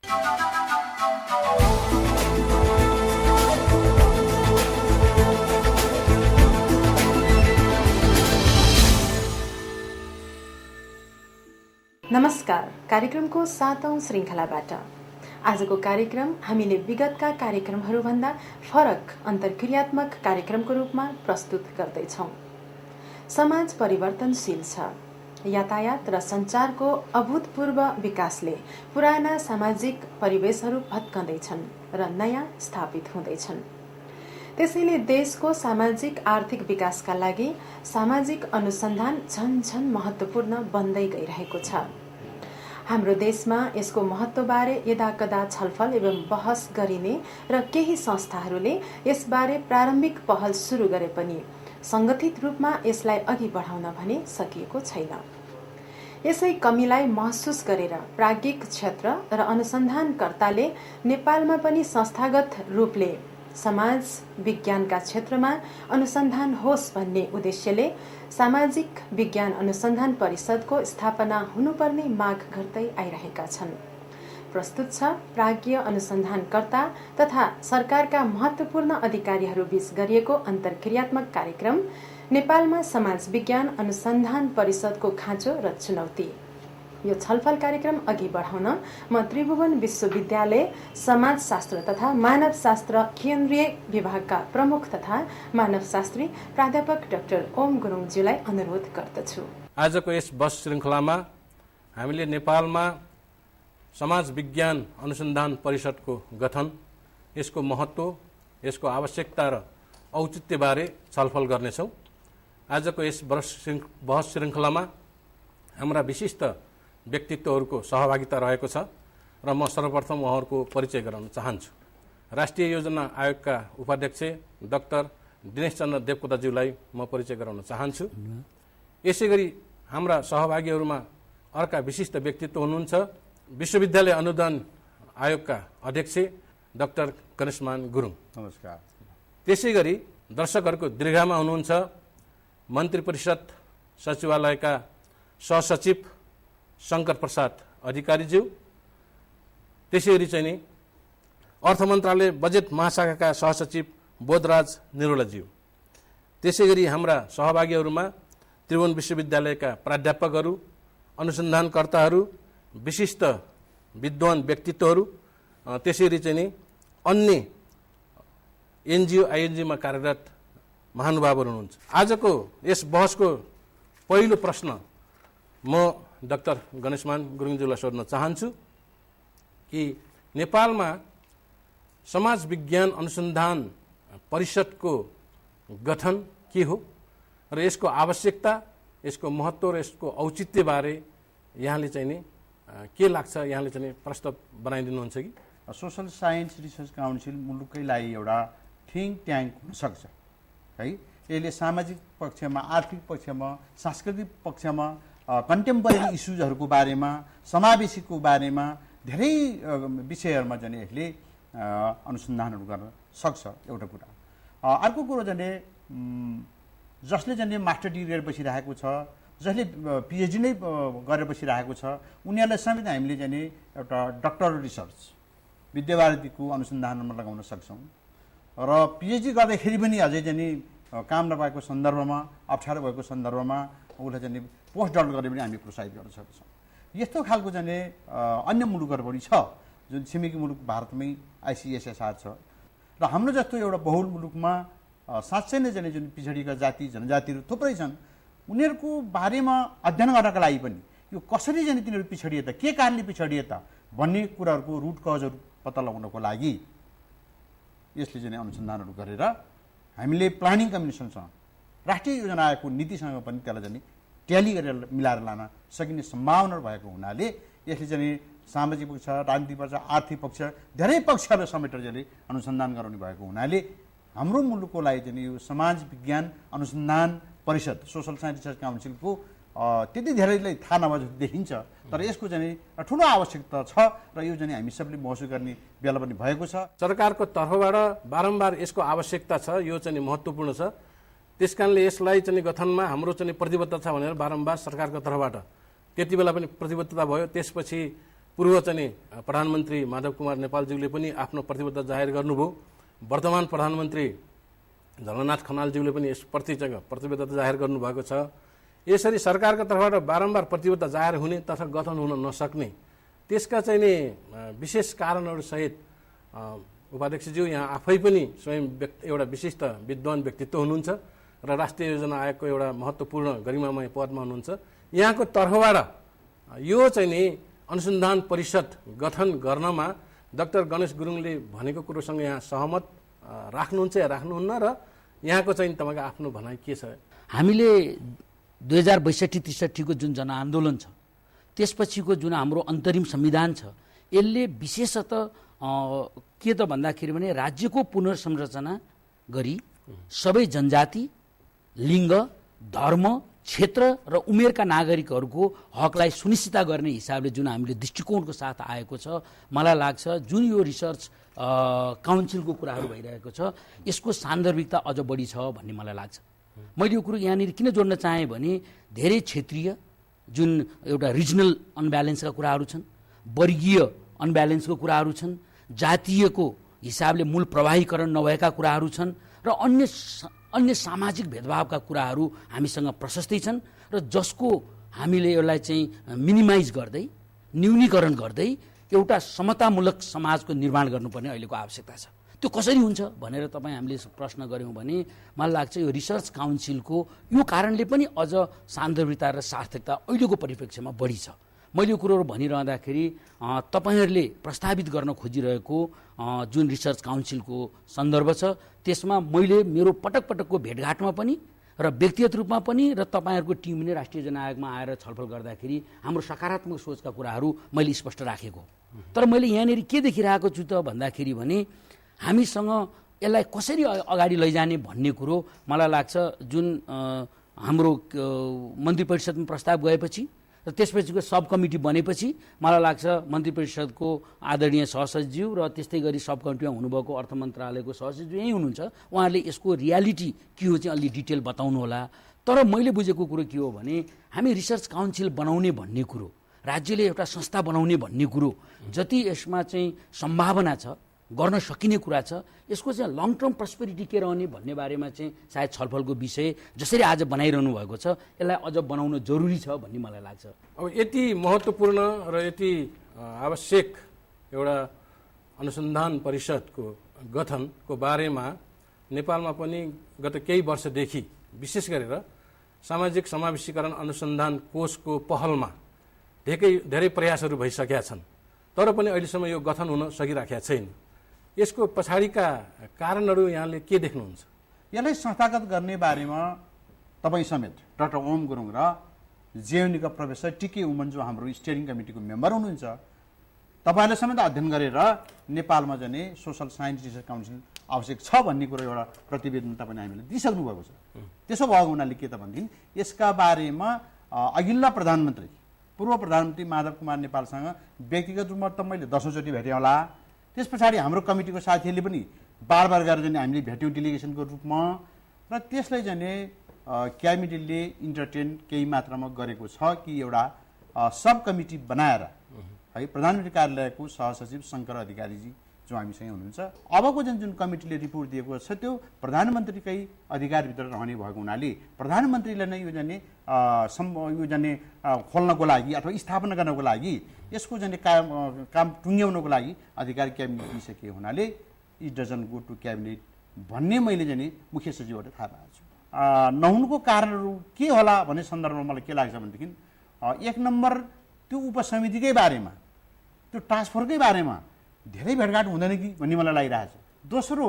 नमस्कार, कार्यक्रमको 7औं श्रृङ्खलाबाट आजको कार्यक्रम हामीले विगतका कार्यक्रमहरूभन्दा फरक अन्तर्क्रियात्मक कार्यक्रमको रूपमा प्रस्तुत गर्दैछौँ। समाज परिवर्तनशील छ। यातायात र सञ्चारको अभूतपूर्व विकासले पुराना सामाजिक परिवेशहरू भत्कँदैछन् र नयाँ स्थापित हुँदैछन्। त्यसैले देशको सामाजिक आर्थिक विकासका लागि सामाजिक अनुसन्धान झन महत्त्वपूर्ण बन्दै गइरहेको छ। हाम्रो देशमा यसको महत्त्वबारे यदाकदा छलफल एवं बहस गरिने र केही संस्थाहरूले यसबारे प्रारम्भिक पहल सुरु गरे पनि सङ्गठित रूपमा यसलाई अघि बढाउन भने सकिएको छैन। यसै कमीलाई महसुस गरेर प्राज्ञिक क्षेत्र र अनुसन्धानकर्ताले नेपालमा पनि संस्थागत रूपले समाज विज्ञानका क्षेत्रमा अनुसन्धान होस् भन्ने उद्देश्यले सामाजिक विज्ञान अनुसन्धान परिषदको स्थापना हुनुपर्ने माग गर्दै आइरहेका छन्। प्रस्तुत छ प्राज्ञ अनुसन्धानकर्ता तथा सरकारका महत्त्वपूर्ण अधिकारीहरू बीच गरिएको अन्तर्क्रियात्मक कार्यक्रम नेपालमा समाज विज्ञान अनुसन्धान परिषदको खाँचो र चुनौती। यो छलफल कार्यक्रम अघि बढाउन म त्रिभुवन विश्वविद्यालय समाजशास्त्र तथा मानवशास्त्र केन्द्रीय विभागका प्रमुख तथा मानवशास्त्री प्राध्यापक डाक्टर ओम गुरुङज्यूलाई अनुरोध गर्दछु। आजको यस बस श्रृङ्खलामा हामीले नेपालमा समाज विज्ञान अनुसन्धान परिषदको गठन, यसको महत्त्व, यसको आवश्यकता र औचित्यबारे छलफल गर्नेछौँ। आजको यस बहस श्रृङ्खलामा हाम्रा विशिष्ट व्यक्तित्वहरूको सहभागिता रहेको छ र म सर्वप्रथम उहाँहरूको परिचय गराउन चाहन्छु। राष्ट्रिय योजना आयोगका उपाध्यक्ष डाक्टर दिनेश चन्द्र देवकोटाज्यूलाई म परिचय गराउन चाहन्छु। यसै गरी हाम्रा सहभागीहरूमा अर्का विशिष्ट व्यक्तित्व हुनुहुन्छ विश्वविद्यालय अनुदान आयोगका अध्यक्ष डाक्टर गणेशमान गुरुङ। नमस्कार। त्यसै गरी दर्शकहरूको दीर्घामा हुनुहुन्छ मन्त्री परिषद सचिवालयका सहसचिव शङ्कर प्रसाद अधिकारीज्यू। त्यसै गरी चाहिँ नि अर्थ मन्त्रालय बजेट महाशाखाका सहसचिव बोधराज निरोलाज्यू। त्यसै गरी हाम्रा सहभागीहरूमा त्रिभुवन विश्वविद्यालयका प्राध्यापकहरू, अनुसन्धानकर्ताहरू, विशिष्ट विद्वान व्यक्तित्वहरू, त्यसै गरी चाहिँ नि अन्य एनजिओ आइएनजिओमा कार्यरत महानुभावहरू हुनुहुन्छ। आजको यस बहसको पहिलो प्रश्न म डाक्टर गणेशमान गुरुङज्यूलाई सोध्न चाहन्छु कि नेपालमा समाज विज्ञान अनुसन्धान परिषदको गठन के हो र यसको आवश्यकता, यसको महत्त्व र यसको औचित्यबारे यहाँले चाहिँ नि के लाग्छ, यहाँले चाहिँ प्रस्ताव बनाइदिनुहुन्छ कि? सोसल साइन्स रिसर्च काउन्सिल मुलुकैलाई एउटा थिङ्क ट्याङ्क हुनसक्छ है। यसले सामाजिक पक्षमा, आर्थिक पक्षमा, सांस्कृतिक पक्षमा, कन्टेम्पोरेरी इस्युजहरूको बारेमा, समावेशीको बारेमा धेरै विषयहरूमा चाहिँ यसले अनुसन्धानहरू गर्न सक्छ। एउटा कुरा। अर्को कुरो चाहिँ जसले चाहिँ मास्टर डिग्री गरेर बसिरहेको छ, जसले पिएचडी नै गरेर बसिरहेको छ, उनीहरूलाई समेत हामीले चाहिँ एउटा डक्टरल रिसर्च विद्यावारिधीको अनुसन्धानमा लगाउन सक्छौँ। र पिएचडी गर्दाखेरि पनि अझै चाहिँ काम नपाएको सन्दर्भमा, अप्ठ्यारो भएको सन्दर्भमा उसलाई चाहिँ पोस्ट डक्टर गरेर पनि हामी प्रोत्साहित गर्न सक्छौँ। यस्तो खालको चाहिँ अन्य मुलुकहरू पनि छ जुन छिमेकी मुलुक भारतमै आइसिएसएसआर छ। र हाम्रो जस्तो एउटा बहुल मुलुकमा साँच्चै नै चाहिँ जुन पिछडिएका जाति जनजातिहरू थुप्रै छन्, उनीहरूको बारेमा अध्ययन गर्नका लागि पनि यो कसरी चाहिँ तिनीहरू पिछडिए त, के कारणले पिछडिए त भन्ने कुराहरूको रुट कजहरू पत्ता लगाउनको लागि यसले चाहिँ अनुसन्धानहरू गरेर हामीले प्लानिङ कमिसनसँग, राष्ट्रिय योजना आयोगको नीतिसँग पनि त्यसलाई चाहिँ ट्याली गरेर मिलाएर लान सकिने सम्भावना भएको हुनाले यसले चाहिँ सामाजिक पक्ष, राजनीतिक पक्ष, आर्थिक पक्ष धेरै पक्षहरूलाई समेटेर चाहिँ अनुसन्धान गराउने भएको हुनाले हाम्रो मुलुकको लागि चाहिँ यो समाज विज्ञान अनुसन्धान परिषद सोसल साइन्स रिसर्च काउन्सिलको त्यति धेरैलाई थाहा नभए जस्तो देखिन्छ, तर यसको चाहिँ ठुलो आवश्यकता छ र यो चाहिँ हामी सबले महसुस गर्ने बेला पनि भएको छ। सरकारको तर्फबाट बारम्बार यसको आवश्यकता छ, यो चाहिँ महत्त्वपूर्ण छ। त्यसकारणले यसलाई चाहिँ गठनमा हाम्रो चाहिँ प्रतिबद्धता छ भनेर बारम्बार सरकारको तर्फबाट त्यति बेला पनि प्रतिबद्धता भयो। त्यसपछि पूर्व चाहिँ नि प्रधानमन्त्री माधव कुमार नेपालज्यूले पनि आफ्नो प्रतिबद्धता जाहेर गर्नुभयो। वर्तमान प्रधानमन्त्री झलनाथ खनालज्यूले पनि यसप्रति चाहिँ प्रतिबद्धता जाहेर गर्नुभएको छ। यसरी सरकारका तर्फबाट बारम्बार प्रतिबद्धता जाहेर हुने तथा गठन हुन नसक्ने त्यसका चाहिँ नि विशेष कारणहरूसहित उपाध्यक्षज्यू यहाँ आफै पनि स्वयं एउटा विशिष्ट विद्वान व्यक्तित्व हुनुहुन्छ र राष्ट्रिय योजना आयोगको एउटा महत्त्वपूर्ण गरिमामय पदमा हुनुहुन्छ। यहाँको तर्फबाट यो चाहिँ नि अनुसन्धान परिषद गठन गर्नमा डाक्टर गणेश गुरुङले भनेको कुरोसँग यहाँ सहमत राख्नुहुन्छ या राख्नुहुन्न र यहाँको चाहिँ तपाईँको आफ्नो भनाइ के छ? हामीले 2062-63 को जुन जनआन्दोलन छ त्यसपछिको जुन हाम्रो अन्तरिम संविधान छ यसले विशेषतः के त भन्दाखेरि भने राज्यको पुनर्संरचना गरी सबै जनजाति, लिङ्ग, धर्म, क्षेत्र र उमेरका नागरिकहरूको हकलाई सुनिश्चित गर्ने हिसाबले जुन हामीले दृष्टिकोणको साथ आएको छ, मलाई लाग्छ जुन यो रिसर्च काउन्सिलको कुराहरू भइरहेको छ यसको सान्दर्भिकता अझ बढी छ भन्ने मलाई लाग्छ। मैले यो कुरो यहाँनिर किन जोड्न चाहेँ भने धेरै क्षेत्रीय जुन एउटा रिजनल अनब्यालेन्सका कुराहरू छन्, वर्गीय अनब्यालेन्सको कुराहरू छन्, जातीयको हिसाबले मूल प्रवाहीकरण नभएका कुराहरू छन् र अन्य सामाजिक भेदभावका कुराहरू हामीसँग प्रशस्तै छन् र जसको हामीले यसलाई चाहिँ मिनिमाइज गर्दै न्यूनीकरण गर्दै एउटा समतामूलक समाजको निर्माण गर्नुपर्ने अहिलेको आवश्यकता छ। त्यो कसरी हुन्छ भनेर तपाईँ हामीले प्रश्न गऱ्यौँ भने मलाई लाग्छ यो रिसर्च काउन्सिलको यो कारणले पनि अझ सान्दर्भिकता र सार्थकता अहिलेको परिप्रेक्ष्यमा बढी छ। मैले यो कुरोहरू भनिरहँदाखेरि तपाईँहरूले प्रस्तावित गर्न खोजिरहेको जुन रिसर्च काउन्सिलको सन्दर्भ छ त्यसमा मैले मेरो पटक पटकको भेटघाटमा पनि र व्यक्तिगत रूपमा पनि र तपाईँहरूको टिमले राष्ट्रिय जनआयोगमा आएर छलफल गर्दाखेरि हाम्रो सकारात्मक सोचका कुराहरू मैले स्पष्ट राखेको। तर मैले यहाँनिर के देखिरहेको छु त भन्दाखेरि भने हामीसँग यसलाई कसरी अगाडि लैजाने भन्ने कुरो मलाई लाग्छ जुन हाम्रो मन्त्री परिषदमा प्रस्ताव गएपछि र त्यसपछिको सब कमिटी बनेपछि मलाई लाग्छ मन्त्री परिषदको आदरणीय सहसचिव र त्यस्तै गरी सब कमिटीमा हुनुभएको अर्थ मन्त्रालयको सहसचिव यही हुनुहुन्छ, उहाँहरूले यसको रियालिटी के हो चाहिँ अलि डिटेल बताउनु होला। तर मैले बुझेको कुरो के हो भने हामी रिसर्च काउन्सिल बनाउने भन्ने कुरो, राज्यले एउटा संस्था बनाउने भन्ने कुरो जति यसमा चाहिँ सम्भावना छ, गर्न सकिने कुरा छ, यसको चाहिँ लङ टर्म प्रस्पेरिटी के रहने भन्ने बारेमा चाहिँ सायद छलफलको विषय जसरी आज बनाइरहनु भएको छ यसलाई अझ बनाउन जरुरी छ भन्ने मलाई लाग्छ। अब यति महत्त्वपूर्ण र यति आवश्यक एउटा अनुसन्धान परिषदको गठनको बारेमा नेपालमा पनि गत केही वर्षदेखि विशेष गरेर सामाजिक समावेशीकरण अनुसन्धान कोषको पहलमा धेरै प्रयासहरू भइसकेका छन्, तर पनि अहिलेसम्म यो गठन हुन सकिराखेका छैन। यसको पछाडिका कारणहरू यहाँले के देख्नुहुन्छ? यसलाई संस्थागत गर्ने बारेमा तपाईँ समेत डाक्टर ओम गुरुङ र जेएनयूका प्रोफेसर टिके उमन जो हाम्रो स्टियरिङ कमिटीको मेम्बर हुनुहुन्छ, तपाईँहरूले समेत अध्ययन गरेर नेपालमा जाने सोसल साइन्स रिसर्च काउन्सिल आवश्यक छ भन्ने कुरो एउटा प्रतिवेदन तपाईँले हामीले दिइसक्नु भएको छ। त्यसो भएको हुनाले के त भनेदेखि यसका बारेमा अघिल्ला प्रधानमन्त्री पूर्व प्रधानमन्त्री माधव कुमार नेपालसँग व्यक्तिगत रूपमा त मैले 10औं चोटि भेटेँ होला। त्यस पछाडि हाम्रो कमिटीको साथीहरूले पनि बार गरेर जाने हामीले भेट्यौँ डेलिगेसनको रूपमा र त्यसलाई जाने क्याबिनेटले इन्टरटेन केही मात्रामा गरेको छ कि एउटा सब कमिटी बनाएर है प्रधानमन्त्री कार्यालयको सहसचिव शङ्कर अधिकारीजी जो हामीसँग हुनुहुन्छ, अबको जुन कमिटीले रिपोर्ट दिएको छ त्यो प्रधानमन्त्रीकै अधिकारभित्र रहने भएको हुनाले प्रधानमन्त्रीले नै यो जाने खोल्नको लागि अथवा स्थापना गर्नको लागि यसको जाने काम टुङ्ग्याउनको लागि अधिकार क्याबिनेट दिइसके हुनाले it doesn't go to cabinet भन्ने मैले जाने मुख्य सचिवबाट थाहा पाएको छु। नहुनुको कारणहरू के होला भन्ने सन्दर्भमा मलाई के लाग्छ भनेदेखि एक नम्बर त्यो उपसमितिकै बारेमा त्यो ट्रान्सफरकै बारेमा धेरै भेटघाट हुँदैन कि भन्ने मलाई लागिरहेछ। दोस्रो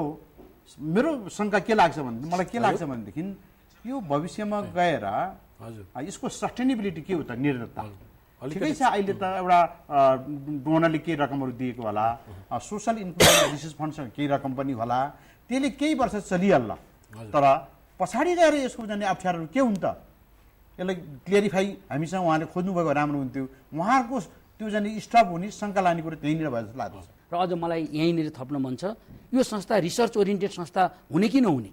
मेरो शङ्का के लाग्छ भने मलाई के लाग्छ भनेदेखि यो भविष्यमा गएर यसको सस्टेनेबिलिटी के हो त, निरन्तरता ठिकै छ। अहिले त एउटा डोनरले केही रकमहरू दिएको होला, सोसल इन्क्लुजन रिसर्च फन्डसँग केही रकम पनि होला, त्यसले केही वर्ष चलिहाल्ला। तर पछाडि गएर यसको जाने अप्ठ्यारोहरू के हुन् त यसलाई क्लियरिफाई हामीसँग उहाँले खोज्नुभएको राम्रो हुन्थ्यो। उहाँहरूको त्यो जाने स्टप हुने शङ्का लाने कुरो त्यहीँनिर भयो जस्तो लाग्छ। र अझ मलाई यहीँनिर थप्न मन छ, यो संस्था रिसर्च ओरिएन्टेड संस्था हुने कि नहुने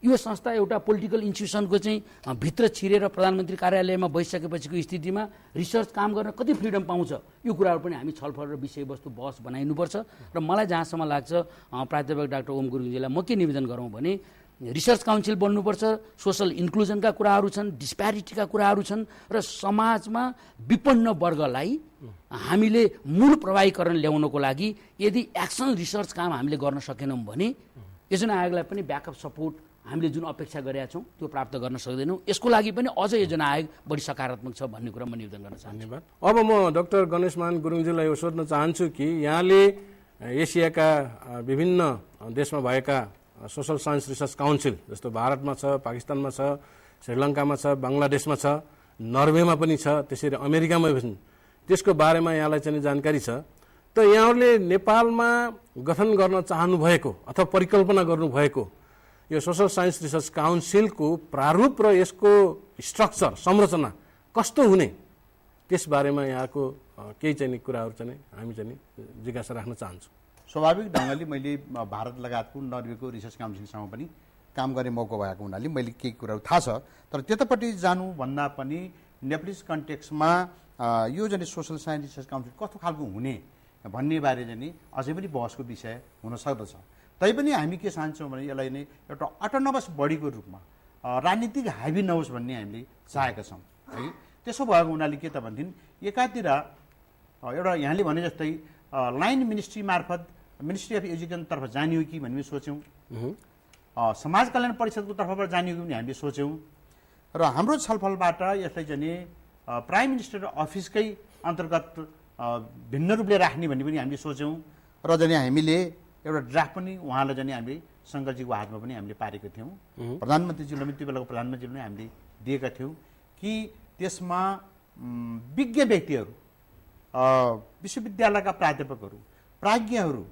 यो संस्था एउटा पोलिटिकल इन्स्टिट्युसनको चाहिँ भित्र छिरेर प्रधानमन्त्री कार्यालयमा बसिसकेपछिको स्थितिमा रिसर्च काम गर्न कति फ्रिडम पाउँछ, यो कुराहरू पनि हामी छलफल र विषयवस्तु बहस बनाइनुपर्छ। र मलाई जहाँसम्म लाग्छ प्राध्यापक डाक्टर ओम गुरुङजीलाई म के निवेदन गरौँ भने रिसर्च काउन्सिल बन्नुपर्छ, सोसल इन्क्लुजनका कुराहरू छन्, डिस्प्यारिटीका कुराहरू छन् र समाजमा विपन्न वर्गलाई हामीले मूल प्रभावीकरण ल्याउनको लागि यदि एक्सन रिसर्च काम हामीले गर्न सकेनौँ भने योजना आयोगलाई पनि ब्याकअप सपोर्ट हामीले जुन अपेक्षा गरेका छौँ त्यो प्राप्त गर्न सक्दैनौँ। यसको लागि पनि अझ योजना आयोग बढी सकारात्मक छ भन्ने कुरा म निवेदन गर्न चाहन्छु। धन्यवाद। अब म डाक्टर गणेशमान गुरुङजीलाई यो सोध्न चाहन्छु कि यहाँले एसियाका विभिन्न देशमा भएका सोसल साइन्स रिसर्च काउन्सिल जस्तो भारतमा छ, पाकिस्तानमा छ, श्रीलङ्कामा छ, बङ्गलादेशमा छ, नर्वेमा पनि छ, त्यसरी अमेरिकामा पनि त्यसको बारेमा यहाँलाई चाहिँ जानकारी छ। त यहाँहरूले नेपालमा गठन गर्न चाहनुभएको अथवा परिकल्पना गर्नुभएको यो सोसल साइन्स रिसर्च काउन्सिलको प्रारूप र यसको स्ट्रक्चर संरचना कस्तो हुने त्यसबारेमा यहाँको केही चाहिँ कुराहरू चाहिँ हामी चाहिँ जिज्ञासा राख्न चाहन्छौँ। स्वाभाविक ढङ्गले मैले भारत लगायतको नर्वेको रिसर्च काउन्सिलसँग पनि काम गर्ने मौका भएको हुनाले मैले केही कुराहरू थाहा छ। तर त्यतापट्टि जानुभन्दा पनि नेप्लिस कन्टेक्समा यो चाहिँ सोसल साइन्स रिसर्च काउन्सिल कस्तो खालको हुने भन्ने बारे चाहिँ अझै पनि बहसको विषय हुन सक्दछ। तैपनि हामी के चाहन्छौँ भने यसलाई नै एउटा अटोनोमस बडीको रूपमा राजनीतिक हाबी नहोस् भन्ने हामीले चाहेका छौँ है। त्यसो भएको हुनाले के त भनेदेखि एकातिर एउटा यहाँले भने जस्तै लाइन मिनिस्ट्री मार्फत मिनिस्ट्री अफ एजुकेसनतर्फ जाने हो कि भन्ने सोच्यौँ, समाज कल्याण परिषदको तर्फबाट जाने हो कि भन्ने हामीले सोच्यौँ र हाम्रो छलफलबाट यसलाई चाहिँ प्राइम मिनिस्टर अफिसकै अन्तर्गत भिन्न रूपले राख्ने भन्ने पनि हामीले सोच्यौँ र चाहिँ हामीले एउटा ड्राफ्ट पनि उहाँलाई चाहिँ हामीले शङ्करजीको हातमा पनि हामीले पारेको थियौँ। प्रधानमन्त्रीज्यूलाई पनि त्यो बेलाको प्रधानमन्त्रीले पनि हामीले दिएका थियौँ कि त्यसमा विज्ञ व्यक्तिहरू, विश्वविद्यालयका प्राध्यापकहरू, प्राज्ञहरू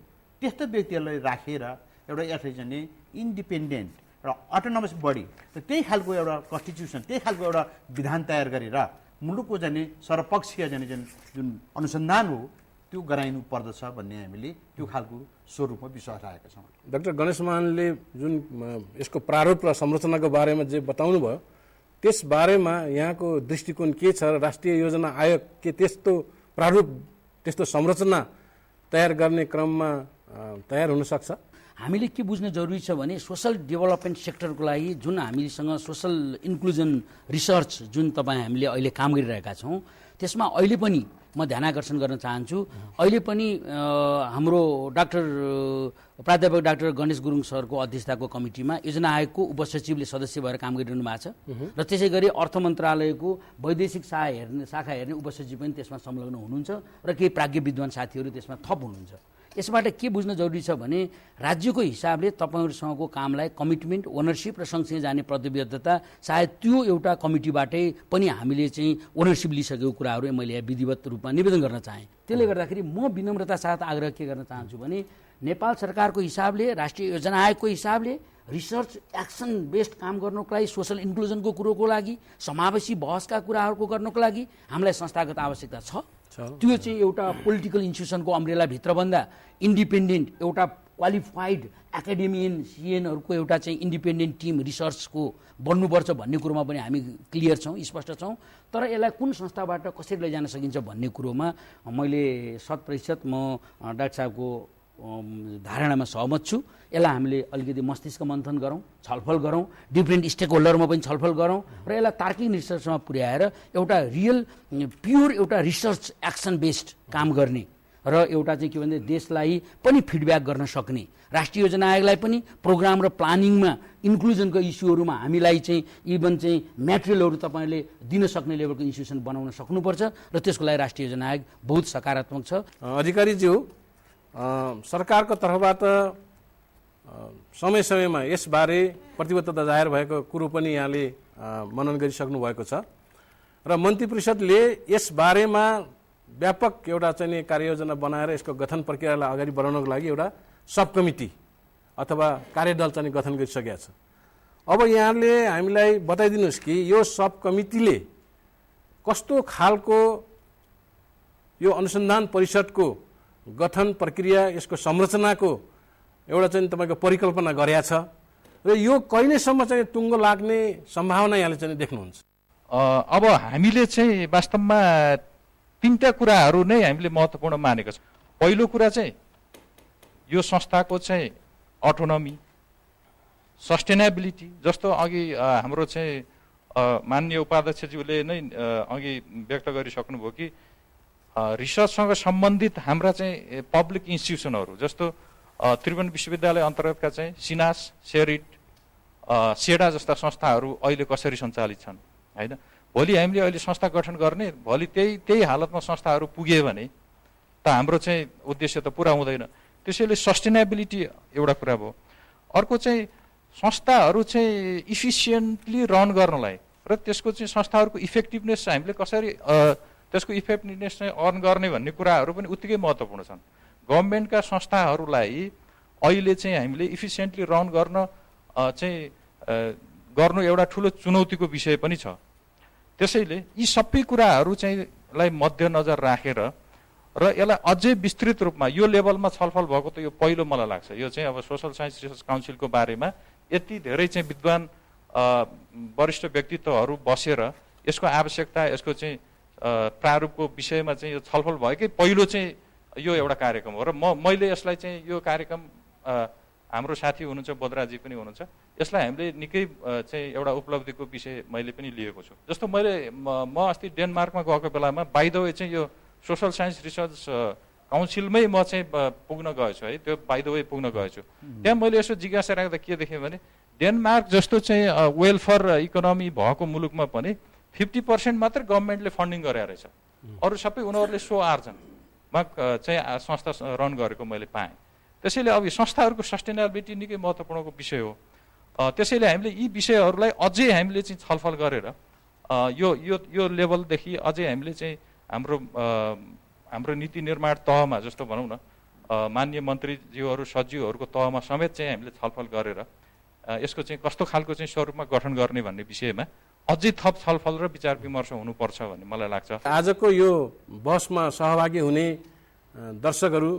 त्यस्तो व्यक्तिहरूलाई राखेर एउटा यसलाई चाहिँ इन्डिपेन्डेन्ट र अटोनोमस बडी र त्यही खालको एउटा कन्स्टिट्युसन, त्यही खालको एउटा विधान तयार गरेर मुलुकको जाने सर्वपक्षीय जाने जुन अनुसन्धान हो त्यो गराइनु पर्दछ भन्ने हामीले त्यो खालको स्वरूपमा विश्वास राखेका छौँ। डाक्टर गणेशमानले जुन यसको प्रारूप र संरचनाको बारेमा जे बताउनु भयो त्यस बारेमा यहाँको दृष्टिकोण के छ र राष्ट्रिय योजना आयोग के त्यस्तो प्रारूप त्यस्तो संरचना तयार गर्ने क्रममा तयार हुन सक्छ? हामीले के बुझ्न जरुरी छ भने सोसल डेभलपमेन्ट सेक्टरको लागि जुन हामीसँग सोसल इन्क्लुजन रिसर्च जुन हामीले अहिले काम गरिरहेका छौँ त्यसमा अहिले पनि म ध्यानाकर्षण गर्न चाहन्छु। अहिले पनि हाम्रो प्राध्यापक डाक्टर गणेश गुरुङ सरको अध्यक्षताको कमिटीमा योजना आयोगको उपसचिवले सदस्य भएर काम गरिरहनु भएको छ र त्यसै गरी अर्थ मन्त्रालयको वैदेशिक शाखा हेर्ने उपसचिव पनि त्यसमा संलग्न हुनुहुन्छ र केही प्राज्ञ विद्वान साथीहरू त्यसमा थप हुनुहुन्छ। यसबाट के बुझ्न जरुरी छ भने राज्यको हिसाबले तपाईँहरूसँगको कामलाई कमिटमेन्ट, ओनरसिप र सँगसँगै जाने प्रतिबद्धता सायद त्यो एउटा कमिटीबाटै पनि हामीले चाहिँ ओनरसिप लिइसकेको कुराहरू मैले यहाँ विधिवत रूपमा निवेदन गर्न चाहेँ। त्यसले गर्दाखेरि म विनम्रता साथ आग्रह के गर्न चाहन्छु भने नेपाल सरकारको हिसाबले, राष्ट्रिय योजना आयोगको हिसाबले रिसर्च एक्सन बेस्ड काम गर्नको लागि, सोसल इन्क्लुजनको कुरोको लागि, समावेशी बहसका कुराहरूको गर्नको लागि हामीलाई संस्थागत आवश्यकता छ। त्यो चाहिँ एउटा पोलिटिकल इन्स्टिट्युसनको अम्ब्रेलाभित्र भन्दा इन्डिपेन्डेन्ट एउटा क्वालिफाइड एकाडेमियन सिएनहरूको एउटा चाहिँ इन्डिपेन्डेन्ट टिम रिसर्चको बन्नुपर्छ भन्ने कुरोमा पनि हामी क्लियर छौँ, स्पष्ट छौँ। तर यसलाई कुन संस्थाबाट कसरी लैजान सकिन्छ भन्ने कुरोमा मैले 100% म डाक्टर साहबको धारणामा सहमत छु। यसलाई हामीले अलिकति मस्तिष्क मन्थन गरौँ, छलफल गरौँ, डिफ्रेन्ट स्टेक होल्डरमा पनि छलफल गरौँ र यसलाई तार्किक रिसर्चमा पुर्याएर एउटा रियल प्योर एउटा रिसर्च एक्सन बेस्ड काम गर्ने र एउटा चाहिँ के भन्छ देशलाई पनि फिडब्याक गर्न सक्ने, राष्ट्रिय योजना आयोगलाई पनि प्रोग्राम र प्लानिङमा इन्क्लुजनको इस्युहरूमा हामीलाई चाहिँ इभन चाहिँ म्याटेरियलहरू तपाईँले दिन सक्ने लेभलको इन्स्टिट्युसन बनाउन सक्नुपर्छ र त्यसको लागि राष्ट्रिय योजना आयोग बहुत सकारात्मक छ। अधिकारीज्यू, सरकारको तर्फबाट समय समयमा यसबारे प्रतिबद्धता जाहेर भएको कुरो पनि यहाँले मनन गरिसक्नु भएको छ र मन्त्री परिषदले यसबारेमा व्यापक एउटा चाहिँ कार्ययोजना बनाएर यसको गठन प्रक्रियालाई अगाडि बढाउनको लागि एउटा सब कमिटी अथवा कार्यदल चाहिँ गठन गरिसकेका छ। अब यहाँले हामीलाई बताइदिनुहोस् कि यो सब कमिटीले कस्तो खालको यो अनुसन्धान परिषदको गठन प्रक्रिया, यसको संरचनाको एउटा चाहिँ तपाईँको परिकल्पना गरेका छ र यो कहिलेसम्म चाहिँ टुङ्गो लाग्ने सम्भावना यहाँले चाहिँ देख्नुहुन्छ? अब हामीले चाहिँ वास्तवमा 3टा कुराहरू नै हामीले महत्त्वपूर्ण मानेका छौँ। पहिलो कुरा चाहिँ यो संस्थाको चाहिँ अटोनोमी, सस्टेनेबिलिटी, जस्तो अघि हाम्रो चाहिँ माननीय उपाध्यक्षज्यूले नै अघि व्यक्त गरिसक्नुभयो कि रिसर्चसँग सम्बन्धित हाम्रा चाहिँ पब्लिक इन्स्टिट्युसनहरू जस्तो त्रिभुवन विश्वविद्यालय अन्तर्गतका चाहिँ सिनास, सेरिट, सेडा जस्ता संस्थाहरू अहिले कसरी सञ्चालित छन् होइन। भोलि हामीले अहिले संस्था गठन गर्ने, भोलि त्यही हालतमा संस्थाहरू पुग्यो भने त हाम्रो चाहिँ उद्देश्य त पुरा हुँदैन। त्यसैले सस्टेनेबिलिटी एउटा कुरा भयो। अर्को चाहिँ संस्थाहरू चाहिँ इफिसियन्टली रन गर्नलाई र त्यसको चाहिँ संस्थाहरूको इफेक्टिभनेस हामीले कसरी त्यसको इफेक्टिभनेस चाहिँ अर्न गर्ने भन्ने कुराहरू पनि उत्तिकै महत्त्वपूर्ण छन्। गभर्मेन्टका संस्थाहरूलाई अहिले चाहिँ हामीले इफिसियन्टली रन गर्न चाहिँ गर्नु एउटा ठुलो चुनौतीको विषय पनि छ। त्यसैले यी सबै कुराहरू चाहिँ लाई मध्यनजर राखेर र यसलाई अझै विस्तृत रूपमा यो लेभलमा छलफल भएको त यो पहिलो मलाई लाग्छ। यो चाहिँ अब सोसल साइन्स रिसर्च काउन्सिलको बारेमा यति धेरै चाहिँ विद्वान वरिष्ठ व्यक्तित्वहरू बसेर यसको आवश्यकता, यसको चाहिँ प्रारूपको विषयमा चाहिँ यो छलफल भएकै पहिलो चाहिँ यो एउटा कार्यक्रम हो। र मैले यसलाई चाहिँ यो कार्यक्रम हाम्रो साथी हुनुहुन्छ बोधराजी पनि हुनुहुन्छ, यसलाई हामीले निकै चाहिँ एउटा उपलब्धिको विषय मैले पनि लिएको छु। जस्तो म अस्ति डेनमार्कमा गएको बेलामा बाइ द वे चाहिँ यो सोसल साइन्स रिसर्च काउन्सिलमै म चाहिँ पुग्न गएछु है, त्यो बाइ द वे पुग्न गएछु। त्यहाँ मैले यसो जिज्ञासा राख्दा के देखेँ भने डेनमार्क जस्तो चाहिँ वेलफेयर इकोनोमी भएको मुलुकमा पनि 50% मात्र गभर्मेन्टले फन्डिङ गरेर रहेछ, अरू सबै उनीहरूले स्व आर्जनमा चाहिँ संस्था रन गरेको मैले पाएँ। त्यसैले अब संस्थाहरूको सस्टेनेबिलिटी निकै महत्त्वपूर्णको विषय हो। त्यसैले हामीले यी विषयहरूलाई अझै हामीले चाहिँ छलफल गरेर यो लेभलदेखि अझै हामीले चाहिँ हाम्रो नीति निर्माण तहमा जस्तो भनौँ न माननीय मन्त्रीज्यूहरू सचिवहरूको तहमा समेत चाहिँ हामीले छलफल गरेर यसको चाहिँ कस्तो खालको चाहिँ स्वरूपमा गठन गर्ने भन्ने विषयमा अझै थप छलफल र विचार विमर्श हुनुपर्छ भन्ने मलाई लाग्छ। आजको यो बसमा सहभागी हुने दर्शकहरू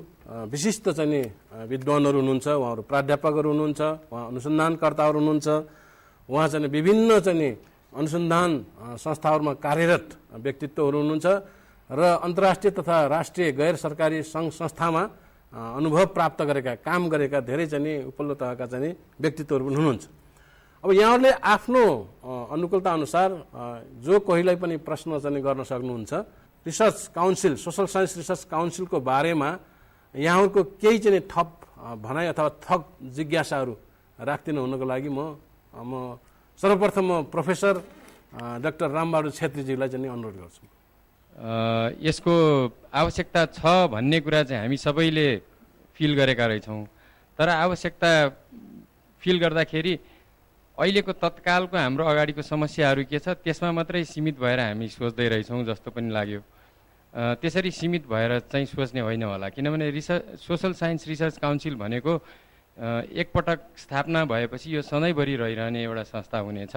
विशिष्ट चाहिँ विद्वानहरू हुनुहुन्छ, उहाँहरू प्राध्यापकहरू हुनुहुन्छ, उहाँ अनुसन्धानकर्ताहरू हुनुहुन्छ, उहाँ चाहिँ विभिन्न चाहिँ अनुसन्धान संस्थाहरूमा कार्यरत व्यक्तित्वहरू हुनुहुन्छ र अन्तर्राष्ट्रिय तथा राष्ट्रिय गैर सरकारी सङ्घ संस्थामा अनुभव प्राप्त गरेका, काम गरेका धेरै चाहिँ उपल्लो तहका चाहिँ व्यक्तित्वहरू पनि हुनुहुन्छ। अब यहाँहरूले आफ्नो अनुकूलता अनुसार जो कोहीलाई पनि प्रश्न चाहिँ गर्न सक्नुहुन्छ। Research council, social science research काउन्सिलको बारेमा यहाँहरूको केही चाहिँ थप भनाइ अथवा थप जिज्ञासाहरू राखिदिनु हुनको लागि म सर्वप्रथम म प्रोफेसर डाक्टर रामबहादुर छेत्रीजीलाई चाहिँ अनुरोध गर्छु। यसको आवश्यकता छ भन्ने कुरा चाहिँ हामी सबैले फिल गरेका रहेछौँ, तर आवश्यकता फिल गर्दाखेरि अहिलेको तत्कालको हाम्रो अगाडिको समस्याहरू के छ त्यसमा मात्रै सीमित भएर हामी सोच्दै रहेछौँ जस्तो पनि लाग्यो। त्यसरी सीमित भएर चाहिँ सोच्ने होइन होला, किनभने सोसल साइन्स रिसर्च काउन्सिल भनेको एकपटक स्थापना भएपछि यो सधैँभरि रहिरहने एउटा संस्था हुनेछ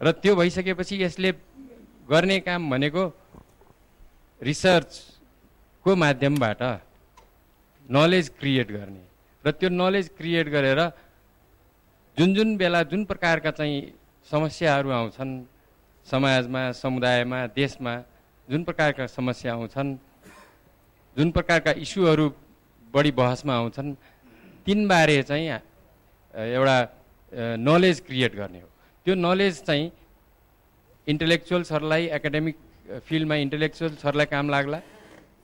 र त्यो भइसकेपछि यसले गर्ने काम भनेको रिसर्चको माध्यमबाट नलेज क्रिएट गर्ने र त्यो नलेज क्रिएट गरेर जुन बेला जुन प्रकारका चाहिँ समस्याहरू आउँछन् समाजमा, समुदायमा, देशमा जुन प्रकारका समस्या आउँछन्, जुन प्रकारका इस्युहरू बढी बहसमा आउँछन्, तिनबारे चाहिँ एउटा नलेज क्रिएट गर्ने हो। त्यो नलेज चाहिँ इन्टेलेक्चुअल्सहरूलाई, एकाडेमिक फिल्डमा इन्टेलेक्चुअल्सहरूलाई काम लाग्ला,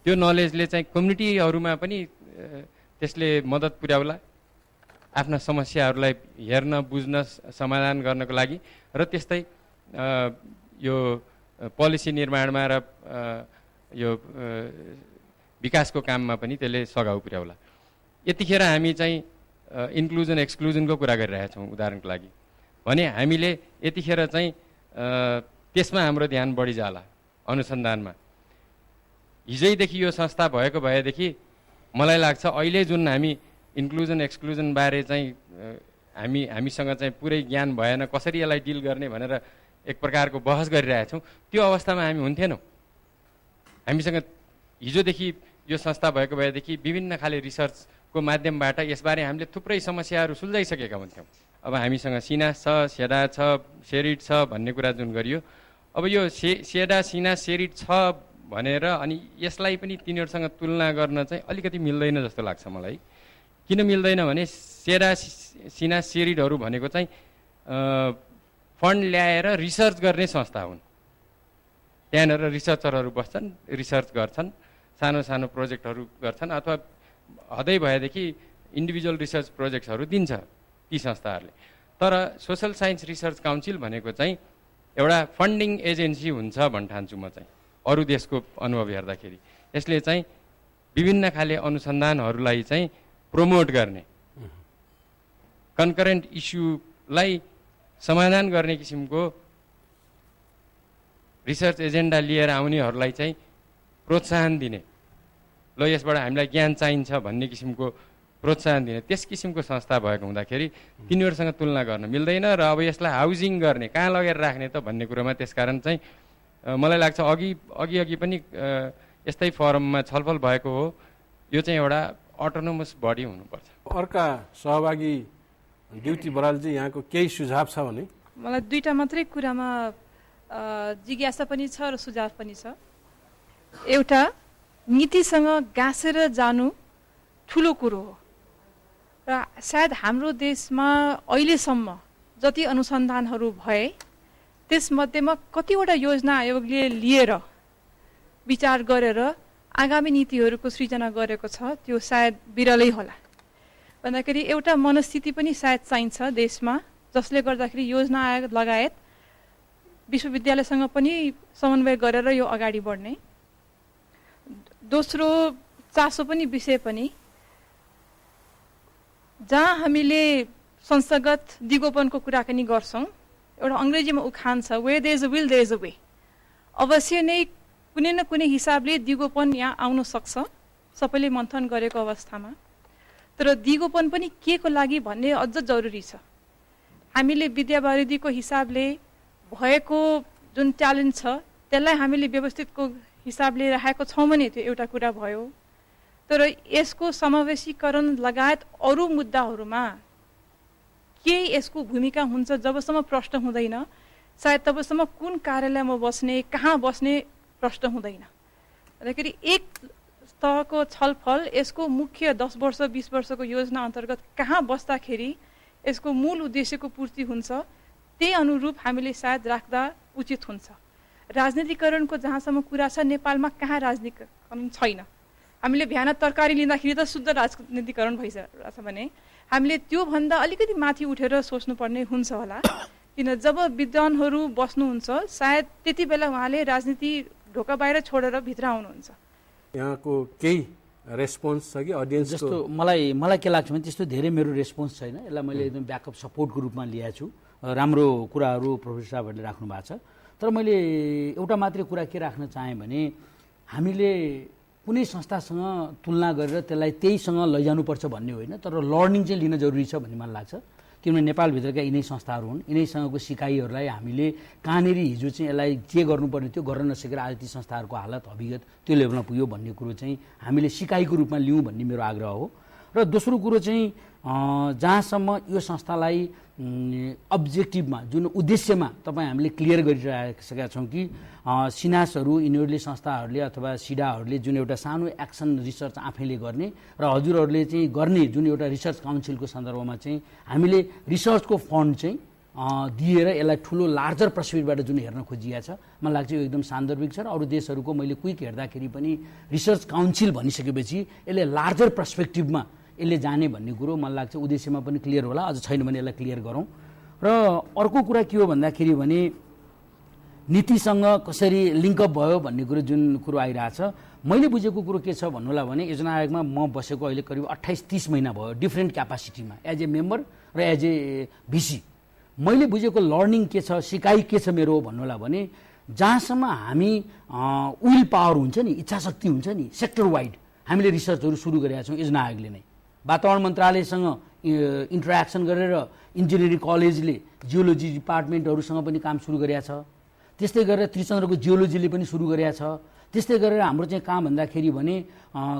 त्यो नलेजले चाहिँ कम्युनिटीहरूमा पनि त्यसले मद्दत पुर्याउला आफ्ना समस्याहरूलाई हेर्न, बुझ्न, समाधान गर्नको लागि र त्यस्तै यो पोलिसी निर्माणमा र यो विकासको काममा पनि त्यसले सघाउ पुर्याउला। यतिखेर हामी चाहिँ इन्क्लुजन एक्सक्लुजनको कुरा गरिरहेका छौँ उदाहरणको लागि भने हामीले यतिखेर चाहिँ त्यसमा हाम्रो ध्यान बढी जाला अनुसन्धानमा। हिजैदेखि यो संस्था भएको भएदेखि मलाई लाग्छ अहिले जुन हामी इन्क्लुजन एक्सक्लुजन बारे चाहिँ हामीसँग चाहिँ पुरै ज्ञान भएन, कसरी यसलाई डिल गर्ने भनेर एक प्रकारको बहस गरिरहेछौँ, त्यो अवस्थामा हामी हुन्थेनौँ। हामीसँग हिजोदेखि यो संस्था भएको भएदेखि विभिन्न खाले रिसर्च को माध्यमबाट यसबारे हामीले थुप्रै समस्याहरू सुल्झाइसकेका हुन्थ्यौँ। अब हामीसँग सिना छ, सेडा छ, सेरिड छ भन्ने कुरा जुन गरियो, अब यो सेडा, सिना, सेरिड छ भनेर अनि यसलाई पनि तिनीहरूसँग तुलना गर्न चाहिँ अलिकति मिल्दैन जस्तो लाग्छ मलाई। किन मिल्दैन भने सेडा, सिना, सेरिडहरू भनेको चाहिँ फन्ड ल्याएर रिसर्च गर्ने संस्था हुन्। त्यहाँनिर रिसर्चरहरू बस्छन्, रिसर्च गर्छन्, सानो सानो प्रोजेक्टहरू गर्छन्, अथवा हदै भएदेखि इन्डिभिजुअल रिसर्च प्रोजेक्ट्सहरू दिन्छ ती संस्थाहरूले। तर सोसल साइन्स रिसर्च काउन्सिल भनेको चाहिँ एउटा फन्डिङ एजेन्सी हुन्छ भन्ने ठान्छु म चाहिँ अरू देशको अनुभव हेर्दाखेरि। यसले चाहिँ विभिन्न खाले अनुसन्धानहरूलाई चाहिँ प्रमोट गर्ने, कन्करेन्ट इस्युलाई समाधान गर्ने किसिमको रिसर्च एजेन्डा लिएर आउनेहरूलाई चाहिँ प्रोत्साहन दिने, ल यसबाट हामीलाई ज्ञान चाहिन्छ भन्ने किसिमको प्रोत्साहन दिने, त्यस किसिमको संस्था भएको हुँदाखेरि तिनीहरूसँग तुलना गर्न मिल्दैन। र अब यसलाई हाउसिङ गर्ने, कहाँ लगेर राख्ने त भन्ने कुरोमा त्यसकारण चाहिँ मलाई लाग्छ अघि पनि यस्तै फोरममा छलफल भएको हो, यो चाहिँ एउटा अटोनोमस बडी हुनुपर्छ। अर्का सहभागी ड्युटी बरालजी, यहाँको केही सुझाव छ भने? मलाई दुईटा मात्रै कुरामा जिज्ञासा पनि छ र सुझाव पनि छ। एउटा, नीतिसँग गाँसेर जानु ठुलो कुरो हो र सायद हाम्रो देशमा अहिलेसम्म जति अनुसन्धानहरू भए त्यसमध्येमा कतिवटा योजना आयोगले लिएर विचार गरेर आगामी नीतिहरूको सृजना गरेको छ त्यो सायद बिरलै होला। भन्दाखेरि एउटा मनस्थिति पनि सायद चाहिन्छ देशमा, जसले गर्दाखेरि योजना आयोग लगायत विश्वविद्यालयसँग पनि समन्वय गरेर यो अगाडि बढ्ने। दोस्रो चासो पनि विषय पनि, जहाँ हामीले संस्थागत दिगोपनको कुराकानी गर्छौँ, एउटा अङ्ग्रेजीमा उखान छ, way there is a will there is a way. अवश्य नै कुनै न कुनै हिसाबले दिगोपन यहाँ आउन सक्छ सबैले मन्थन गरेको अवस्थामा। तर दिगोपन पनि के को लागि भन्ने अझ जरुरी छ। हामीले विद्यावारिधीको हिसाबले भएको जुन ट्यालेन्ट छ त्यसलाई हामीले व्यवस्थितको हिसाबले राखेको छौँ भने त्यो एउटा कुरा भयो। तर यसको समावेशीकरण लगायत अरू मुद्दाहरूमा के यसको भूमिका हुन्छ जबसम्म प्रश्न हुँदैन, सायद तबसम्म कुन कार्यालयमा बस्ने, कहाँ बस्ने प्रश्न हुँदैन। अन्तखेरि एक तहको छलफल यसको मुख्य 10 वर्ष 20 वर्षको योजना अन्तर्गत कहाँ बस्दाखेरि यसको मूल उद्देश्यको पूर्ति हुन्छ त्यही अनुरूप हामीले सायद राख्दा उचित हुन्छ। राजनीतिकरणको जहाँसम्म कुरा छ, नेपालमा कहाँ राजनीतिकरण छैन। हामीले बिहान तरकारी लिँदाखेरि त शुद्ध राजनीतिकरण भइसकेको छ भने हामीले त्योभन्दा अलिकति माथि उठेर सोच्नुपर्ने हुन्छ होला। किन जब विद्वानहरू बस्नुहुन्छ सायद त्यति बेला उहाँले राजनीति ढोका बाहिर छोडेर भित्र आउनुहुन्छ। यहाँको केही रेस्पोन्स छ कि अडियन्स? जस्तो मलाई के लाग्छ भने त्यस्तो धेरै मेरो रेस्पोन्स छैन। यसलाई मैले एकदम ब्याकअप सपोर्टको रूपमा लिएको छु। राम्रो कुराहरू प्रोफेसर साहबहरूले राख्नु भएको छ। तर मैले एउटा मात्रै कुरा के राख्न चाहेँ भने हामीले कुनै संस्थासँग तुलना गरेर त्यसलाई त्यहीसँग लैजानुपर्छ भन्ने होइन, तर लर्निङ चाहिँ लिन जरुरी छ भन्ने मलाई लाग्छ। किनभने नेपालभित्रका यिनै संस्थाहरू हुन्, यिनैसँगको सिकाइहरूलाई हामीले कहाँनिर हिजो चाहिँ यसलाई के गर्नुपर्ने थियो गर्न नसकेर आज ती संस्थाहरूको हालत अभिगत त्यो लेभलमा पुग्यो भन्ने कुरो चाहिँ हामीले सिकाइको रूपमा लिउँ भन्ने मेरो आग्रह हो। र दोस्रो कुरो चाहिँ जहाँसम्म यो संस्थालाई अब्जेक्टिभमा जुन उद्देश्यमा तपाईँ हामीले क्लियर गरिसकेका छौँ कि सिनासहरू यिनीहरूले संस्थाहरूले अथवा सिडाहरूले जुन एउटा सानो एक्सन रिसर्च आफैले गर्ने र हजुरहरूले चाहिँ गर्ने जुन एउटा रिसर्च काउन्सिलको सन्दर्भमा चाहिँ हामीले रिसर्चको फन्ड चाहिँ दिएर यसलाई ठुलो लार्जर पर्सपेक्टिभबाट जुन हेर्न खोजिएको छ मलाई लाग्छ यो एकदम सान्दर्भिक छ। र अरू देशहरूको मैले क्विक हेर्दाखेरि पनि रिसर्च काउन्सिल भनिसकेपछि यसले लार्जर पर्सपेक्टिभमा यसले जाने भन्ने कुरो मलाई लाग्छ उद्देश्यमा पनि क्लियर होला। अझ छैन भने यसलाई क्लियर गरौँ। र अर्को कुरा के हो भन्दाखेरि भने नीतिसँग कसरी लिङ्कअप भयो भन्ने कुरो जुन कुरो आइरहेछ, मैले बुझेको कुरो के छ भन्नुलाई भने योजना आयोगमा म बसेको अहिले करिब 28-30 महिना भयो डिफ्रेन्ट क्यापासिटीमा एज ए मेम्बर र एज ए भिसी। मैले बुझेको लर्निङ के छ, सिकाइ के छ मेरो भन्नुलाई भने जहाँसम्म हामी विल पावर हुन्छ नि, इच्छाशक्ति हुन्छ नि, सेक्टर वाइड हामीले रिसर्चहरू सुरु गरेका छौँ। योजना आयोगले नै वातावरण मन्त्रालयसँग इन्टरेक्सन गरेर इन्जिनियरिङ कलेजले जियोलोजी डिपार्टमेन्टहरूसँग पनि काम सुरु गरेका छ। त्यस्तै गरेर त्रिचन्द्रको जियोलोजीले पनि सुरु गरेका छ। त्यस्तै गरेर हाम्रो चाहिँ कहाँ भन्दाखेरि भने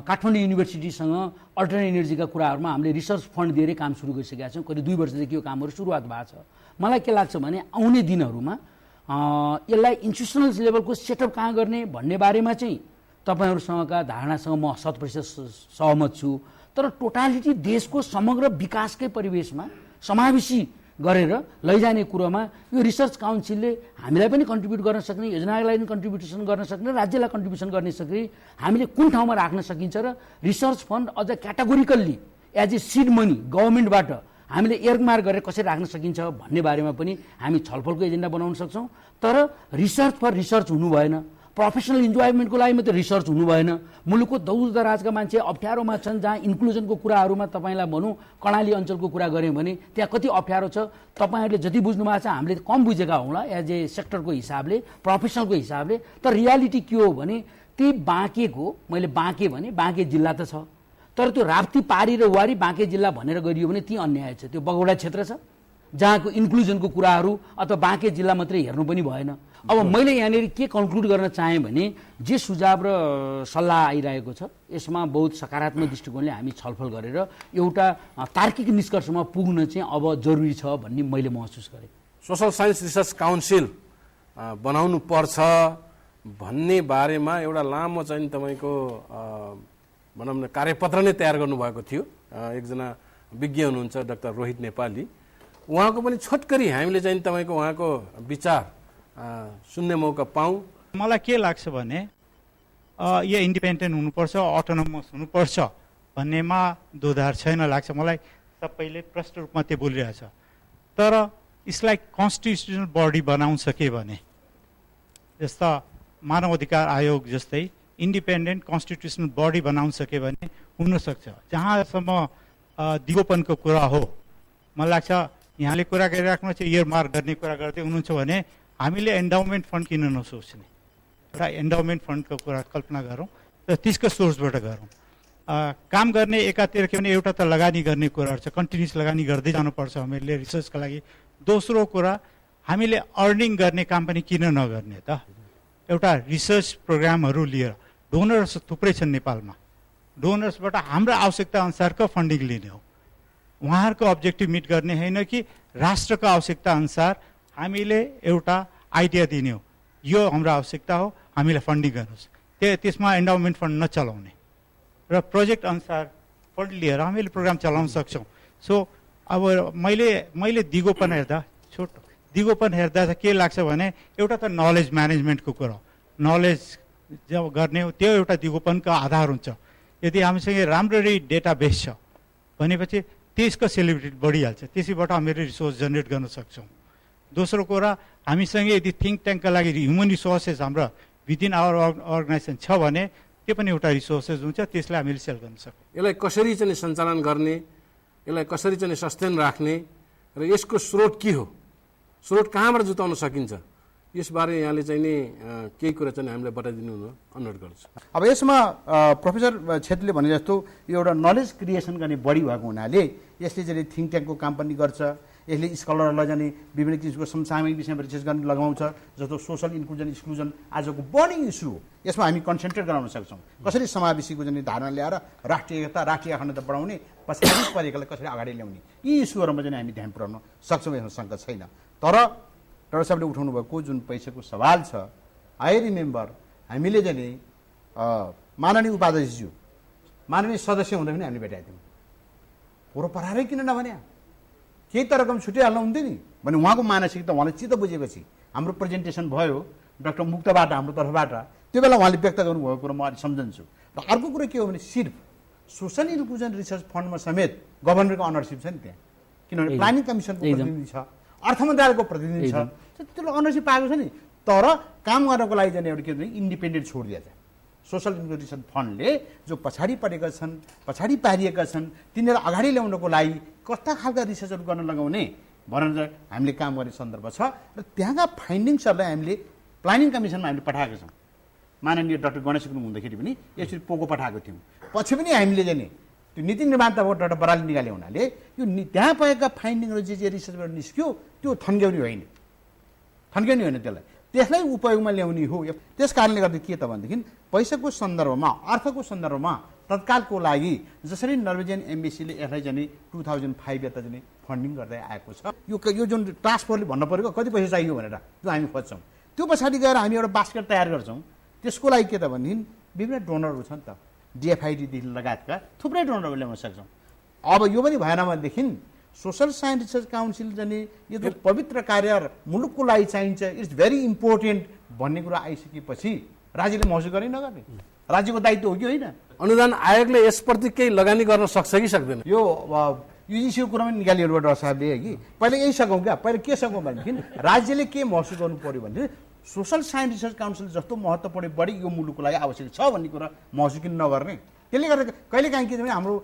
काठमाडौँ युनिभर्सिटीसँग अल्टरनेट इनर्जीका कुराहरूमा हामीले रिसर्च फन्ड दिएर काम सुरु गरिसकेका छौँ। करिब 2 वर्षदेखि यो कामहरू सुरुवात भएको छ। मलाई के लाग्छ भने आउने दिनहरूमा यसलाई इन्स्टिट्युसनल लेभलको सेटअप कहाँ गर्ने भन्ने बारेमा चाहिँ तपाईँहरूसँगका धारणासँग म 100% सहमत छु। तर टोटालिटी देशको समग्र विकासकै परिवेशमा समावेशी गरेर लैजाने कुरोमा यो रिसर्च काउन्सिलले हामीलाई पनि कन्ट्रिब्युट गर्न सक्ने, योजनालाई पनि कन्ट्रिब्युसन गर्न सक्ने, राज्यलाई कन्ट्रिब्युसन गर्ने सक्ने हामीले कुन ठाउँमा राख्न सकिन्छ र रिसर्च फन्ड अझ categorically as a seed money गभर्मेन्टबाट हामीले एयरमार्क गरेर कसरी राख्न सकिन्छ भन्ने बारेमा पनि हामी छलफलको एजेन्डा बनाउन सक्छौँ। तर रिसर्च फर रिसर्च हुनु भएन, प्रोफेसनल इन्जोयमेन्टको लागि मात्रै रिसर्च हुनु भएन। मुलुकको दौरदराजका मान्छे अप्ठ्यारोमा छन्, जहाँ इन्क्लुजनको कुराहरूमा तपाईँलाई भनौँ कर्णाली अञ्चलको कुरा गऱ्यौँ भने त्यहाँ कति अप्ठ्यारो छ तपाईँहरूले जति बुझ्नु भएको छ हामीले कम बुझेका होला एज ए सेक्टरको हिसाबले, प्रोफेसनलको हिसाबले। तर रियालिटी के हो भने ती बाँकेको, मैले बाँके भने बाँके जिल्ला त छ, तर त्यो राप्ती पारी र वारी बाँके जिल्ला भनेर गरियो भने ती अन्याय छ। त्यो बगौडा क्षेत्र छ जहाँको इन्क्लुजनको कुराहरू अथवा बाँके जिल्ला मात्रै हेर्नु पनि भएन। अब मैले यहाँनिर के कन्क्लुड गर्न चाहेँ भने जे सुझाव र सल्लाह आइरहेको छ यसमा बहुत सकारात्मक दृष्टिकोणले हामी छलफल गरेर एउटा तार्किक निष्कर्षमा पुग्न चाहिँ अब जरुरी छ भन्ने मैले महसुस गरेँ। सोसल साइन्स रिसर्च काउन्सिल बनाउनु पर्छ भन्ने बारेमा एउटा लामो चाहिँ तपाईँको भनौँ न कार्यपत्र नै तयार गर्नुभएको थियो। एकजना विज्ञ हुनुहुन्छ डाक्टर रोहित नेपाली, उहाँको पनि छोटकरी हामीले चाहिँ तपाईँको उहाँको विचार सुन्ने मौका पाऊँ। मलाई के लाग्छ भने यो इन्डिपेन्डेन्ट हुनुपर्छ, अटोनोमस हुनुपर्छ भन्नेमा दोधार छैन लाग्छ मलाई। सबैले प्रष्ट रूपमा त्यो बोलिरहेछ। तर यसलाई कन्स्टिट्युसनल बडी बनाउन सके भने जस्ता मानव अधिकार आयोग जस्तै इन्डिपेन्डेन्ट कन्स्टिट्युसनल बडी बनाउन सके भने हुनसक्छ। जहाँसम्म दिगोपनको कुरा हो मलाई लाग्छ यहाँले कुरा गरिराख्नु चाहिँ इयरमार्क गर्ने कुरा गर्दै हुनुहुन्छ भने हामीले एन्डाउमेन्ट फन्ड किन नसोच्ने, एउटा एन्डाउमेन्ट फन्डको कुरा कल्पना गरौँ र त्यसको सोर्सबाट गरौँ। काम गर्ने एकातिर के भने एउटा त लगानी गर्ने कुराहरू छ, कन्टिन्युस लगानी गर्दै जानुपर्छ हामीले रिसर्चको लागि। दोस्रो कुरा हामीले अर्निङ गर्ने काम पनि किन नगर्ने त, एउटा रिसर्च प्रोग्रामहरू लिएर। डोनर्स थुप्रै छन् नेपालमा, डोनर्सबाट हाम्रो आवश्यकता अनुसारको फन्डिङ लिने हो। उहाँहरूको अब्जेक्टिभ मिट गर्ने होइन कि राष्ट्रको आवश्यकता अनुसार हामीले एउटा आइडिया दिने हो, यो हाम्रो आवश्यकता हो, हामीलाई फन्डिङ गर्नुहोस्। त्यसमा एन्डाउमेन्ट फन्ड नचलाउने र प्रोजेक्ट अनुसार फन्ड लिएर हामीले प्रोग्राम चलाउन सक्छौँ। सो अब मैले दिगोपन हेर्दा दिगोपन हेर्दा चाहिँ के लाग्छ भने एउटा त नलेज म्यानेजमेन्टको कुरा हो। नलेज जब गर्ने हो त्यो एउटा दिगोपनको आधार हुन्छ। यदि हामीसँग राम्ररी डेटाबेस छ भनेपछि त्यसको सेलिब्रिटी बढिहाल्छ, त्यसैबाट हामीले रिसोर्स जेनेरेट गर्न सक्छौँ। दोस्रो कुरा हामीसँग यदि थिङ्क ट्याङ्कका लागि ह्युमन रिसोर्सेस हाम्रो विदिन आवर अर्गनाइजेसन छ भने त्यो पनि एउटा रिसोर्सेस हुन्छ, त्यसलाई हामीले सेल गर्न सक्छौँ। यसलाई कसरी चाहिँ सञ्चालन गर्ने, यसलाई कसरी चाहिँ सस्टेन राख्ने र यसको स्रोत के हो, स्रोत कहाँबाट जुटाउन सकिन्छ, यसबारे यहाँले चाहिँ नि केही कुरा चाहिँ हामीलाई बताइदिनु हुन अनुरोध गर्छु। अब यसमा प्रोफेसर छेत्रीले भने जस्तो यो एउटा नलेज क्रिएसन गर्ने बढी भएको हुनाले यसले चाहिँ थिङ्क ट्याङ्कको काम पनि गर्छ, यसले स्कलरहरूलाई जाने विभिन्न किसिमको समसामयिक विषयमा रिसर्च गर्न लगाउँछ। जस्तो सोसल इन्क्लुजन एक्सक्लुजन आजको बर्निङ इस्यु हो, यसमा हामी कन्सन्ट्रेट गराउन सक्छौँ। कसरी समावेशीको जाने धारणा ल्याएर राष्ट्रिय अखण्डता बढाउने, पछाडि परेकालाई कसरी अगाडि ल्याउने, यी इस्युहरूमा चाहिँ हामी ध्यान पुर्याउन सक्छौँ, यसमा शङ्का छैन। तर डाक्टर साहबले उठाउनु भएको जुन पैसाको सवाल छ, आई रिमेम्बर हामीले चाहिँ माननीय उपाध्यक्षज्यू माननीय सदस्य हुँदा पनि हामीले भेटाएको थियौँ। पोहोर परारै किन नभने, केही त रकम छुटिहाल्नु हुन्थ्यो नि भने उहाँको मानसिकता उहाँले चित्त बुझेपछि हाम्रो प्रेजेन्टेसन भयो डाक्टर मुक्तबाट हाम्रो तर्फबाट, त्यो बेला उहाँले व्यक्त गर्नुभएको कुरो म अहिले सम्झन्छु। र अर्को कुरो के हो भने सिर्फ सोसल इन्क्लुजन रिसर्च फन्डमा समेत गभर्नमेन्टको अनरसिप छ नि त्यहाँ, किनभने प्लानिङ कमिसनको प्रतिनिधि छ, अर्थ मन्त्रालयको प्रतिनिधि छ, त्यसले अनरसिप पाएको छ नि। तर काम गर्नको लागि जाने एउटा के भने इन्डिपेन्डेन्ट छोडिदिएको छ। सोसल इन्क्लुजन फन्डले जो पछाडि परेका छन्, पछाडि पारिएका छन्, तिनीहरूलाई अगाडि ल्याउनको लागि कस्ता खालका रिसर्चहरू गर्न लगाउने भनेर चाहिँ हामीले काम गर्ने सन्दर्भ छ। र त्यहाँका फाइन्डिङ्सहरूलाई हामीले प्लानिङ कमिसनमा हामीले पठाएको छौँ। माननीय डाक्टर गणेश गुरुङ हुँदाखेरि पनि यसरी पोको पठाएको थियौँ। पछि पनि हामीले जाने त्यो नीति निर्माताबाट एउटा बराली निकाल्यो हुनाले यो त्यहाँ पाएका फाइन्डिङहरू जे रिसर्चबाट निस्क्यो त्यो थन्क्याउने होइन, त्यसलाई त्यसलाई उपयोगमा ल्याउने हो। त्यस कारणले गर्दा के त भनेदेखि पैसाको सन्दर्भमा, अर्थको सन्दर्भमा तत्कालको लागि जसरी नर्वेजियन एम्बेसीले यसलाई चाहिँ 2005 यता चाहिँ फन्डिङ गर्दै आएको छ। यो जुन टास्क फोर्सले भन्नु परेको कति पैसा चाहियो भनेर जो हामी खोज्छौँ, त्यो पछाडि गएर हामी एउटा बास्केट तयार गर्छौँ। त्यसको लागि के त भनेदेखि विभिन्न डोनरहरू छन् त, DFIDदेखि लगायतका थुप्रै डोनरहरू ल्याउन सक्छौँ। अब यो पनि भएन भनेदेखि सोसल साइन्स रिसर्च काउन्सिल चाहिँ यो जो पवित्र कार्य मुलुकको लागि चाहिन्छ, इट्स भेरी इम्पोर्टेन्ट भन्ने कुरा आइसकेपछि राज्यले महसुस गर्ने नगर्ने राज्यको दायित्व हो कि होइन? अनुदान आयोगले यसप्रति केही लगानी गर्न सक्छ कि सक्दैन? यो युजिसीको कुरा पनि निकालियो डक्टर साहबले कि पहिला यही सकौँ क्या, पहिला के सकौँ भनेदेखि राज्यले के महसुस गर्नु पऱ्यो भने सोसल साइन्स रिसर्च काउन्सिल जस्तो महत्त्वपूर्ण बढी यो मुलुकको लागि आवश्यक छ भन्ने कुरा महसुस किन नगर्ने? त्यसले गर्दा कहिलेकाहीँ के भने हाम्रो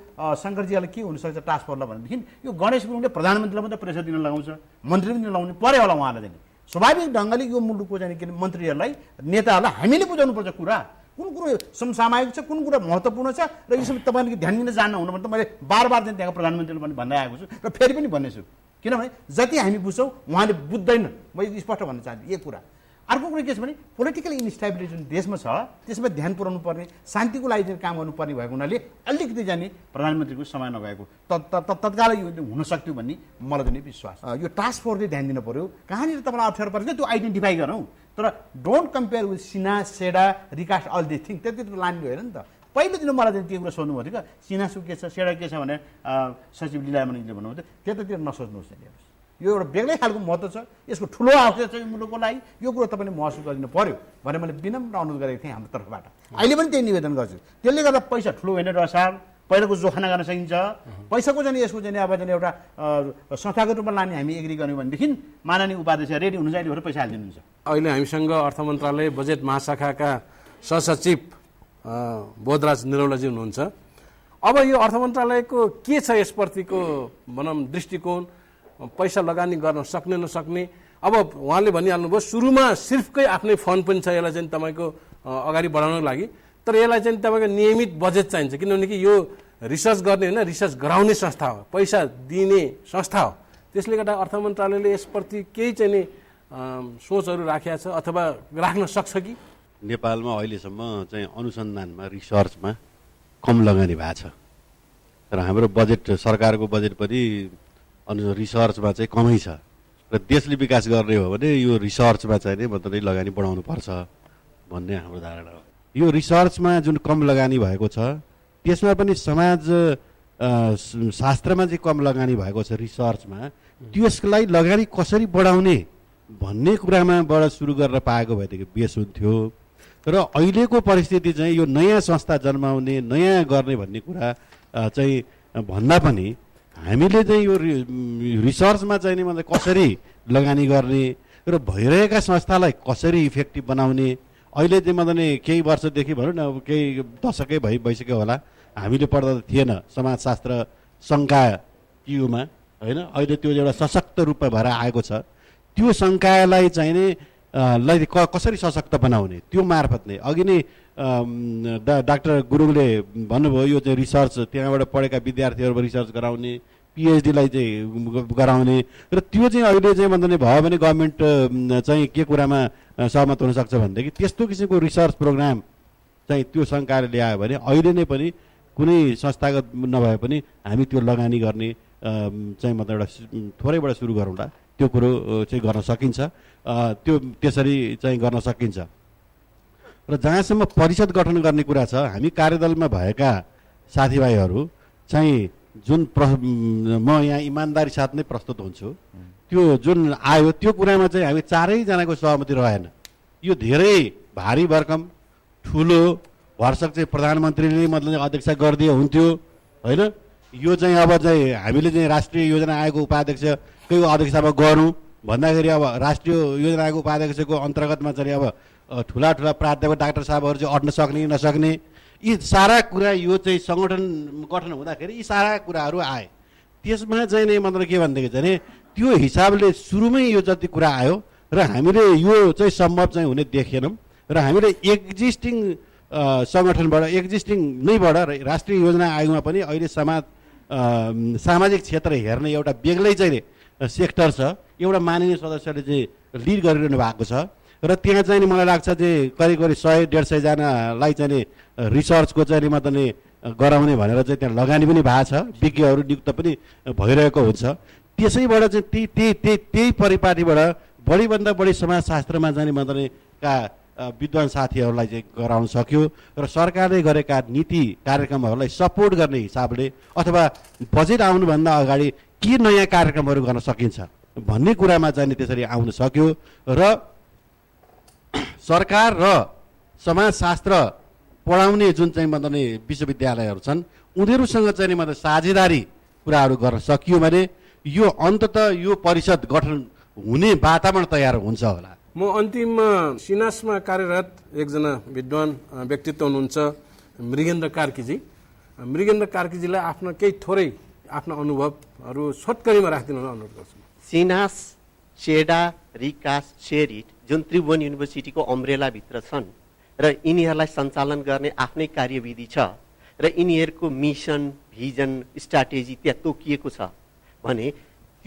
शङ्करजीलाई के हुनसक्छ टास्क फोर्सलाई भनेदेखि यो गणेश गुरुङले प्रधानमन्त्रीलाई मात्रै प्रेसर दिन लगाउँछ, मन्त्री पनि लगाउनु पऱ्यो होला उहाँलाई चाहिँ। स्वाभाविक ढङ्गले यो मुलुकको चाहिँ के मन्त्रीहरूलाई नेताहरूलाई हामीले बुझाउनुपर्छ कुरा कुन कुरो समसामयिक छ, कुन कुरा महत्त्वपूर्ण छ र यो सबै तपाईँले ध्यान दिन जान्नुहुन्न भने त मैले बार चाहिँ त्यहाँको प्रधानमन्त्रीले पनि भन्दै आएको छु र फेरि पनि भन्नेछु। किनभने जति हामी बुझ्छौँ उहाँले बुझ्दैन, मैले स्पष्ट भन्न चाहन्छु यो कुरा। अर्को कुरा के छ भने पोलिटिकल इन्स्टेबिलिटी जुन देशमा छ त्यसमा ध्यान पुर्याउनु पर्ने, शान्तिको लागि चाहिँ काम गर्नुपर्ने भएको हुनाले अलिकति जाने प्रधानमन्त्रीको समय नगएको तत्कालै यो हुन सक्थ्यो भन्ने मलाई चाहिँ विश्वास। यो टास्क फोर्सले ध्यान दिनु पऱ्यो, कहाँनिर तपाईँलाई अप्ठ्यारो पर्छ त्यो आइडेन्टिफाई गरौँ, तर डोन्ट कम्पेयर विथ सिन्हा, सेडा, रिकास्ट अल दिस थिङ। त्यति त लाने होइन नि त। पहिलो दिन मलाई चाहिँ त्यो कुरा सोध्नुभयो थियो क्या, सिन्हासु के छ, सेडा के छ भने सचिव लीलामणिले भन्नुभयो थियो, त्यतातिर नसोच्नुहोस् नि। यो एउटा बेग्लै खालको महत्त्व छ, यसको ठुलो आवश्यकता छ यो मुलुकको लागि, यो कुरो तपाईँले महसुस गरिदिनु पऱ्यो भनेर मैले विनम्र अनुरोध गरेको थिएँ हाम्रो तर्फबाट। अहिले पनि त्यही निवेदन गर्छु। त्यसले गर्दा पैसा ठुलो होइन र साहब, पहिलाको जोखाना गर्न सकिन्छ। पैसाको चाहिँ यसको चाहिँ अब चाहिँ एउटा संस्थागत रूपमा लाने हामी एग्री गर्यौँ भनेदेखि माननीय उपाध्यक्ष रेडी हुनुहुन्छ, अहिले भएर पैसा हालिदिनुहुन्छ। अहिले हामीसँग अर्थ मन्त्रालय बजेट महाशाखाका सहसचिव बोधराज निरौलाजी हुनुहुन्छ। अब यो अर्थ मन्त्रालयको के छ यसप्रतिको भनौँ दृष्टिकोण, पैसा लगानी गर्न सक्ने नसक्ने? अब उहाँले भनिहाल्नुभयो सुरुमा सिर्फकै आफ्नै फन्ड पनि छ यसलाई चाहिँ तपाईँको अगाडि बढाउनको लागि, तर यसलाई चाहिँ तपाईँको नियमित बजेट चाहिन्छ, किनभने कि यो रिसर्च गर्ने होइन, रिसर्च गराउने संस्था हो, पैसा दिने संस्था हो। त्यसले गर्दा अर्थ मन्त्रालयले यसप्रति केही चाहिँ नि सोचहरू राखेको छ अथवा राख्न सक्छ कि? नेपालमा अहिलेसम्म चाहिँ अनुसन्धानमा, रिसर्चमा कम लगानी भएको छ र हाम्रो बजेट, सरकारको बजेट पनि रिसर्चमा चाहिँ कमै छ र देशले विकास गर्ने हो भने यो रिसर्चमा चाहिँ नै मात्रै लगानी बढाउनु पर्छ भन्ने हाम्रो धारणा हो। यो रिसर्चमा जुन कम लगानी भएको छ त्यसमा पनि समाज शास्त्रमा चाहिँ कम लगानी भएको छ रिसर्चमा, त्यसलाई लगानी कसरी बढाउने भन्ने कुरामा बाट सुरु गर्न पाएको भएदेखि बेस हुन्थ्यो। र अहिलेको परिस्थिति चाहिँ यो नयाँ संस्था जन्माउने, नयाँ गर्ने भन्ने कुरा चाहिँ भन्दा पनि हामीले चाहिँ यो रिसर्चमा चाहिँ नि मतलब कसरी लगानी गर्ने र भइरहेका संस्थालाई कसरी इफेक्टिभ बनाउने। अहिले चाहिँ मतलब केही वर्षदेखि भनौँ न, अब केही दशकै भइसक्यो होला, हामीले पढ्दा त थिएन समाजशास्त्र सङ्काय क्युमा होइन, अहिले त्यो एउटा सशक्त रूपमा भएर आएको छ। त्यो सङ्कायलाई चाहिँ नि कसरी सशक्त बनाउने, त्यो मार्फत नै अघि नै डाक्टर गुरुङले भन्नुभयो यो चाहिँ रिसर्च, त्यहाँबाट पढेका विद्यार्थीहरूमा रिसर्च गराउने, पिएचडीलाई चाहिँ गराउने र त्यो चाहिँ अहिले चाहिँ भन्दा भयो भने गभर्मेन्ट चाहिँ के कुरामा सहमत हुनसक्छ भनेदेखि त्यस्तो किसिमको रिसर्च प्रोग्राम चाहिँ त्यो सङ्कायले ल्यायो भने अहिले नै पनि कुनै संस्थागत नभए पनि हामी त्यो लगानी गर्ने चाहिँ मतलब एउटा थोरैबाट सुरु गरौँला, त्यो कुरो चाहिँ गर्न सकिन्छ। त्यो त्यसरी चाहिँ गर्न सकिन्छ। र जहाँसम्म परिषद गठन गर्ने कुरा छ, हामी कार्यदलमा भएका साथीभाइहरू चाहिँ जुन म यहाँ इमान्दारी साथ नै प्रस्तुत हुन्छु, त्यो जुन आयो त्यो कुरामा चाहिँ हामी चारैजनाको सहमति रहेन। यो धेरै भारी भरकम ठुलो भरसक चाहिँ प्रधानमन्त्रीले मतलब अध्यक्ष गरिदिए हुन्थ्यो होइन। यो चाहिँ अब चाहिँ हामीले चाहिँ राष्ट्रिय योजना आयोगको उपाध्यक्षकै अध्यक्षतामा गरौँ भन्दाखेरि अब राष्ट्रिय योजना आयोगको उपाध्यक्षको अन्तर्गतमा चाहिँ अब ठुला ठुला प्राध्यापक डाक्टर साहबहरू चाहिँ अट्न सक्ने कि नसक्ने, यी सारा कुरा यो चाहिँ सङ्गठन गठन हुँदाखेरि यी सारा कुराहरू आए। त्यसमा चाहिँ नै मतलब के भनेदेखि चाहिँ त्यो हिसाबले सुरुमै यो जति कुरा आयो र हामीले यो चाहिँ सम्भव चाहिँ हुने देखेनौँ र हामीले एक्जिस्टिङ सङ्गठनबाट एक्जिस्टिङ नैबाट राष्ट्रिय योजना आयोगमा पनि अहिले सामाजिक क्षेत्र हेर्ने एउटा बेग्लै चाहिँ सेक्टर छ, एउटा माननीय सदस्यले चाहिँ लिड गरिरहनु भएको छ र त्यहाँ चाहिँ नि मलाई लाग्छ जे करिब 100-150 जनालाई चाहिँ नि रिसर्चको चाहिँ नि मतलब नि गराउने भनेर चाहिँ त्यहाँ लगानी पनि भएको छ, विज्ञहरू नियुक्त पनि भइरहेको हुन्छ। त्यसैबाट चाहिँ त्यही परिपाटीबाट बढीभन्दा बढी समाजशास्त्रमा जाने मतलब नि का विद्वान साथीहरूलाई चाहिँ गराउन सक्यो र सरकारले गरेका नीति कार्यक्रमहरूलाई सपोर्ट गर्ने हिसाबले अथवा बजेट आउनुभन्दा अगाडि के नयाँ कार्यक्रमहरू गर्न सकिन्छ भन्ने कुरामा चाहिँ त्यसरी आउन सक्यो र सरकार र समाजशास्त्र पढाउने जुन चाहिँ मतलब नि विश्वविद्यालयहरू छन् उनीहरूसँग चाहिँ मतलब साझेदारी कुराहरू गर्न सकियो भने यो अन्ततः यो परिषद गठन हुने वातावरण तयार हुन्छ होला। म अन्तिममा सिनासमा कार्यरत एकजना विद्वान व्यक्तित्व हुनुहुन्छ मृगेन्द्र कार्कीजी। मृगेन्द्र कार्कीजीलाई आफ्नो केही थोरै आफ्नो अनुभवहरू छोटकरीमा राखिदिनु अनुरोध गर्छु। सिनास, सेडा, रिकास, सेरिट जुन त्रिभुवन युनिभर्सिटीको अम्ब्रेलाभित्र छन् र यिनीहरूलाई सञ्चालन गर्ने आफ्नै कार्यविधि छ र यिनीहरूको मिसन, भिजन, स्ट्राटेजी त्यहाँ तोकिएको छ भने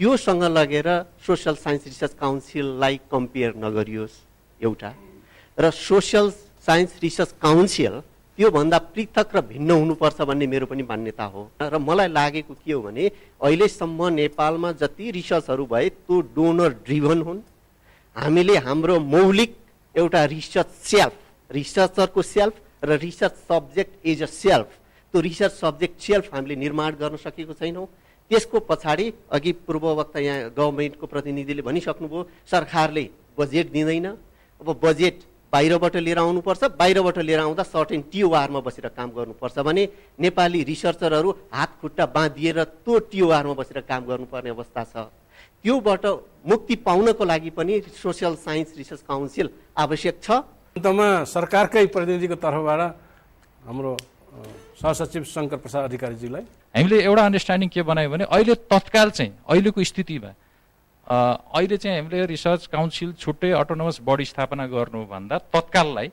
त्योसँग लगेर सोसल साइन्स रिसर्च काउन्सिललाई कम्पेयर नगरियोस् एउटा, र सोसल साइन्स रिसर्च काउन्सिल त्योभन्दा पृथक र भिन्न हुनुपर्छ भन्ने मेरो पनि मान्यता हो। र मलाई लागेको के हो भने अहिलेसम्म नेपालमा जति रिसर्चहरू भए त्यो डोनर ड्रिभन हुन्। हामीले हाम्रो मौलिक एउटा रिसर्च सेल्फ, रिसर्चरको सेल्फ र research subject as a self, त्यो रिसर्च सब्जेक्ट सेल्फ हामीले निर्माण गर्न सकेको छैनौँ। त्यसको पछाडि अघि पूर्ववक्ता यहाँ गभर्मेन्टको प्रतिनिधिले भनिसक्नुभयो सरकारले बजेट दिँदैन। अब बजेट बाहिरबाट लिएर आउनुपर्छ, बाहिरबाट लिएर आउँदा सर्टेन टिओआरमा बसेर काम गर्नुपर्छ भने नेपाली रिसर्चरहरू हात खुट्टा बाँधिएर त्यो टिओआरमा बसेर काम गर्नुपर्ने अवस्था छ। त्योबाट मुक्ति पाउनको लागि पनि सोसल साइन्स रिसर्च काउन्सिल आवश्यक छ। अन्तमा सरकारकै प्रतिनिधिको तर्फबाट हाम्रो सहसचिव शङ्कर प्रसाद अधिकारीजीलाई हामीले एउटा अन्डरस्ट्यान्डिङ के बनायो भने अहिले तत्काल चाहिँ अहिलेको स्थितिमा अहिले चाहिँ हामीले रिसर्च काउन्सिल छुट्टै अटोनोमस बडी स्थापना गर्नुभन्दा तत्काललाई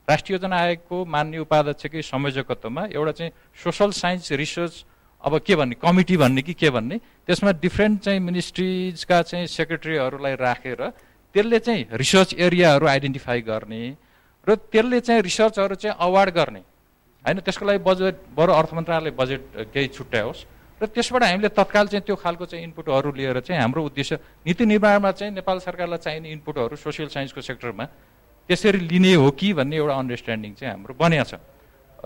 राष्ट्रिय योजना आयोगको माननीय उपाध्यक्षकै संयोजकत्वमा एउटा चाहिँ सोसल साइन्स रिसर्च अब के भन्ने कमिटी भन्ने कि के भन्ने त्यसमा डिफ्रेन्ट चाहिँ मिनिस्ट्रिजका चाहिँ सेक्रेटरीहरूलाई राखेर त्यसले चाहिँ रिसर्च एरियाहरू आइडेन्टिफाई गर्ने र त्यसले चाहिँ रिसर्चहरू चाहिँ अवार्ड गर्ने होइन, त्यसको लागि बजेट बरु अर्थ मन्त्रालयले बजेट केही छुट्याओस् र त्यसबाट हामीले तत्काल चाहिँ त्यो खालको चाहिँ इनपुटहरू लिएर चाहिँ हाम्रो उद्देश्य नीति निर्माणमा चाहिँ नेपाल सरकारलाई चाहिने इनपुटहरू सोसियल साइन्सको सेक्टरमा त्यसरी लिने हो कि भन्ने एउटा अन्डरस्ट्यान्डिङ चाहिँ हाम्रो बनिएको छ।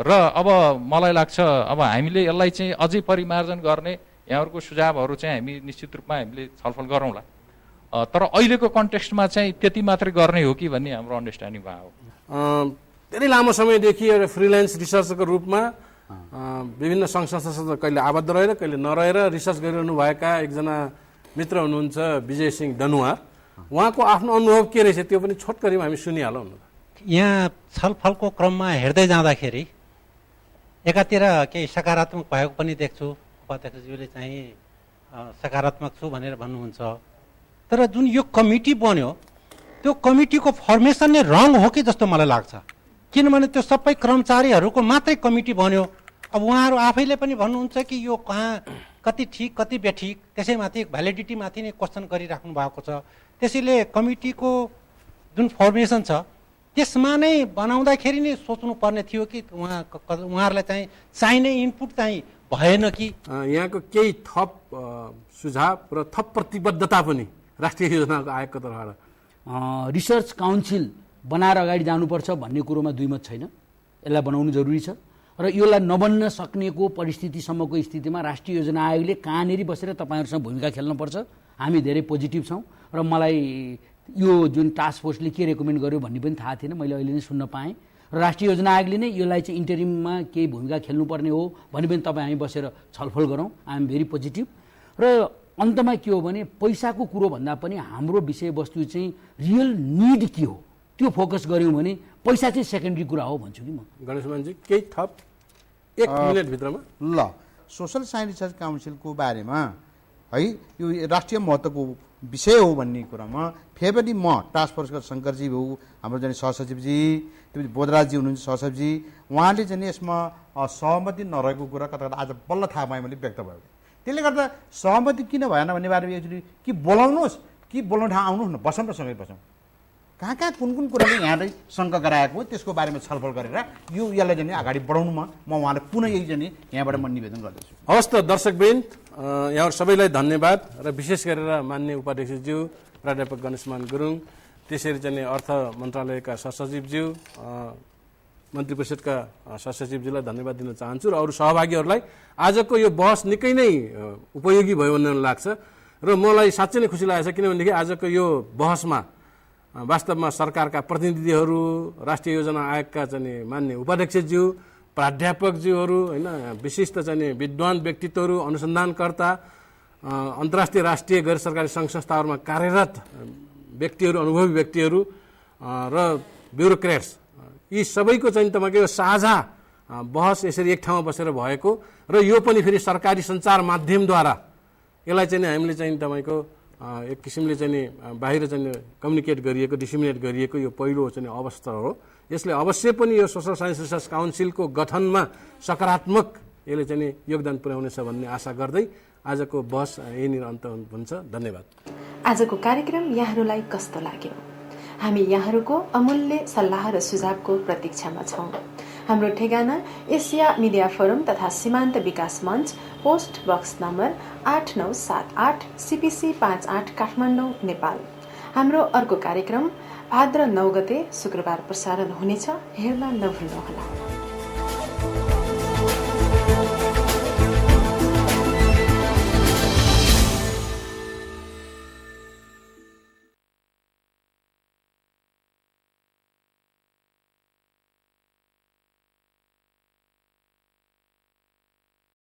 र अब मलाई लाग्छ अब हामीले यसलाई चाहिँ अझै परिमार्जन गर्ने यहाँहरूको सुझावहरू चाहिँ हामी निश्चित रूपमा हामीले छलफल गरौँला, तर अहिलेको कन्टेक्स्टमा चाहिँ त्यति मात्रै गर्ने हो कि भन्ने हाम्रो अन्डरस्ट्यान्डिङ भयो। धेरै लामो समयदेखि एउटा फ्रिल्यान्स रिसर्चरको रूपमा विभिन्न सङ्घ संस्थासँग कहिले आबद्ध रहेर कहिले नरहेर रिसर्च गरिरहनु भएका एकजना मित्र हुनुहुन्छ विजय सिंह दनुवार। उहाँको आफ्नो अनुभव के रहेछ त्यो पनि छोटकरीमा हामी सुनिहालौँ न। यहाँ छलफलको क्रममा हेर्दै जाँदाखेरि एकातिर केही सकारात्मक भएको पनि देख्छु, उपाध्यक्षज्यूले चाहिँ सकारात्मक छु भनेर भन्नुहुन्छ, तर जुन यो कमिटी बन्यो त्यो कमिटीको फर्मेसन नै रङ हो कि जस्तो मलाई लाग्छ। किनभने त्यो सबै कर्मचारीहरूको मात्रै कमिटी बन्यो। अब उहाँहरू आफैले पनि भन्नुहुन्छ कि यो कहाँ कति ठिक कति बेठिक त्यसैमाथि भ्यालिडिटीमाथि नै क्वेसन गरिराख्नु भएको छ। त्यसैले कमिटीको जुन फर्मेसन छ त्यसमा नै बनाउँदाखेरि नै सोच्नुपर्ने थियो कि उहाँहरूलाई चाहिँ चाहिने इनपुट चाहिँ भएन कि। यहाँको केही थप सुझाव र थप प्रतिबद्धता पनि राष्ट्रिय योजनाको आयोगको तर्फबाट रिसर्च काउन्सिल बनाएर अगाडि जानुपर्छ भन्ने कुरोमा दुईमत छैन। यसलाई बनाउनु जरुरी छ र यसलाई नबन्न सक्नेको परिस्थितिसम्मको स्थितिमा राष्ट्रिय योजना आयोगले कहाँनिर बसेर तपाईँहरूसँग भूमिका खेल्नुपर्छ। हामी धेरै पोजिटिभ छौँ र मलाई यो जुन टास्क फोर्सले के रेकमेन्ड गर्यो भन्ने पनि थाहा थिएन, मैले अहिले नै सुन्न पाएँ। र राष्ट्रिय योजना आयोगले नै यसलाई चाहिँ इन्टरिममा केही भूमिका खेल्नुपर्ने हो भने पनि तपाईँ हामी बसेर छलफल गरौँ। I am very positive. र अन्तमा के हो भने पैसाको कुरो भन्दा पनि हाम्रो विषयवस्तु चाहिँ रियल निड के हो त्यो फोकस गऱ्यौँ भने पैसा चाहिँ सेकेन्डरी कुरा हो भन्छु कि म। गणेश मानजी केही थप 1 मिनेटभित्रमा ल सोसल साइन्स रिसर्च काउन्सिलको बारेमा है यो राष्ट्रिय महत्त्वको विषय हो भन्ने कुरामा फेरि पनि म टास्क फोर्सका शङ्करजी हो, हाम्रो चाहिँ सहसचिवजी, त्यो बोधराजजी हुनुहुन्छ सहसचिवजी, उहाँले चाहिँ यसमा सहमति नरहेको कुरा कता कता आज बल्ल थाहा पाएँ मैले व्यक्त भयो। त्यसले गर्दा सहमति किन भएन भन्ने बारेमा एक्चुअली कि बोलाउनुहोस् कि बोलाउन ठाउँ आउनुहोस् न, बसौँ र सँगै बसौँ। कहाँ कहाँ कुन कुन कुराले यहाँले शङ्का गराएको हो त्यसको बारेमा छलफल गरेर यसलाई चाहिँ अगाडि बढाउनुमा म उहाँलाई पुनः यही चाहिँ यहाँबाट म निवेदन गर्दछु। हवस् त दर्शकवृन्द, यहाँहरू सबैलाई धन्यवाद र विशेष गरेर माननीय उपाध्यक्षज्यू प्राध्यापक गणेशमान गुरुङ, त्यसरी चाहिँ अर्थ मन्त्रालयका सहसचिवज्यू, मन्त्री परिषदका सहसचिवज्यूलाई धन्यवाद दिन चाहन्छु र अरू सहभागीहरूलाई। आजको यो बहस निकै नै उपयोगी भयो भन्ने लाग्छ र मलाई साँच्चै नै खुसी लागेको छ, किनभनेदेखि आजको यो बहसमा वास्तवमा सरकारका प्रतिनिधिहरू, राष्ट्रिय योजना आयोगका चाहिँ मान्य उपाध्यक्षज्यू, प्राध्यापकज्यूहरू, होइन, विशिष्ट चाहिँ विद्वान व्यक्तित्वहरू, अनुसन्धानकर्ता, अन्तर्राष्ट्रिय राष्ट्रिय गैर सरकारी सङ्घ संस्थाहरूमा कार्यरत व्यक्तिहरू, अनुभवी व्यक्तिहरू र ब्युरोक्रेट्स, यी सबैको चाहिँ तपाईँको यो साझा बहस यसरी एक ठाउँमा बसेर भएको र यो पनि फेरि सरकारी सञ्चार माध्यमद्वारा यसलाई चाहिँ हामीले चाहिँ तपाईँको एक किसिमले चाहिँ बाहिर चाहिँ कम्युनिकेट गरिएको, डिसिमिनेट गरिएको यो पहिलो चाहिँ अवस्था हो। यसले अवश्य पनि यो सोसल साइन्स रिसर्च काउन्सिलको गठनमा सकारात्मक यसले चाहिँ योगदान पुर्याउनेछ भन्ने आशा गर्दै आजको बहस यहीँनिर अन्त हुन्छ। धन्यवाद। आजको कार्यक्रम यहाँहरूलाई कस्तो लाग्यो? हामी यहाँहरूको अमूल्य सल्लाह र सुझावको प्रतीक्षामा छौँ। हाम्रो ठेगाना एसिया मिडिया फोरम तथा सीमान्त विकास मञ्च, post box number 8978 CPC 58 Kathmandu, Nepal. हाम्रो अर्को कार्यक्रम भाद्र 9 गते शुक्रबार प्रसारण हुनेछ, हेर्न नभुल्नुहोला।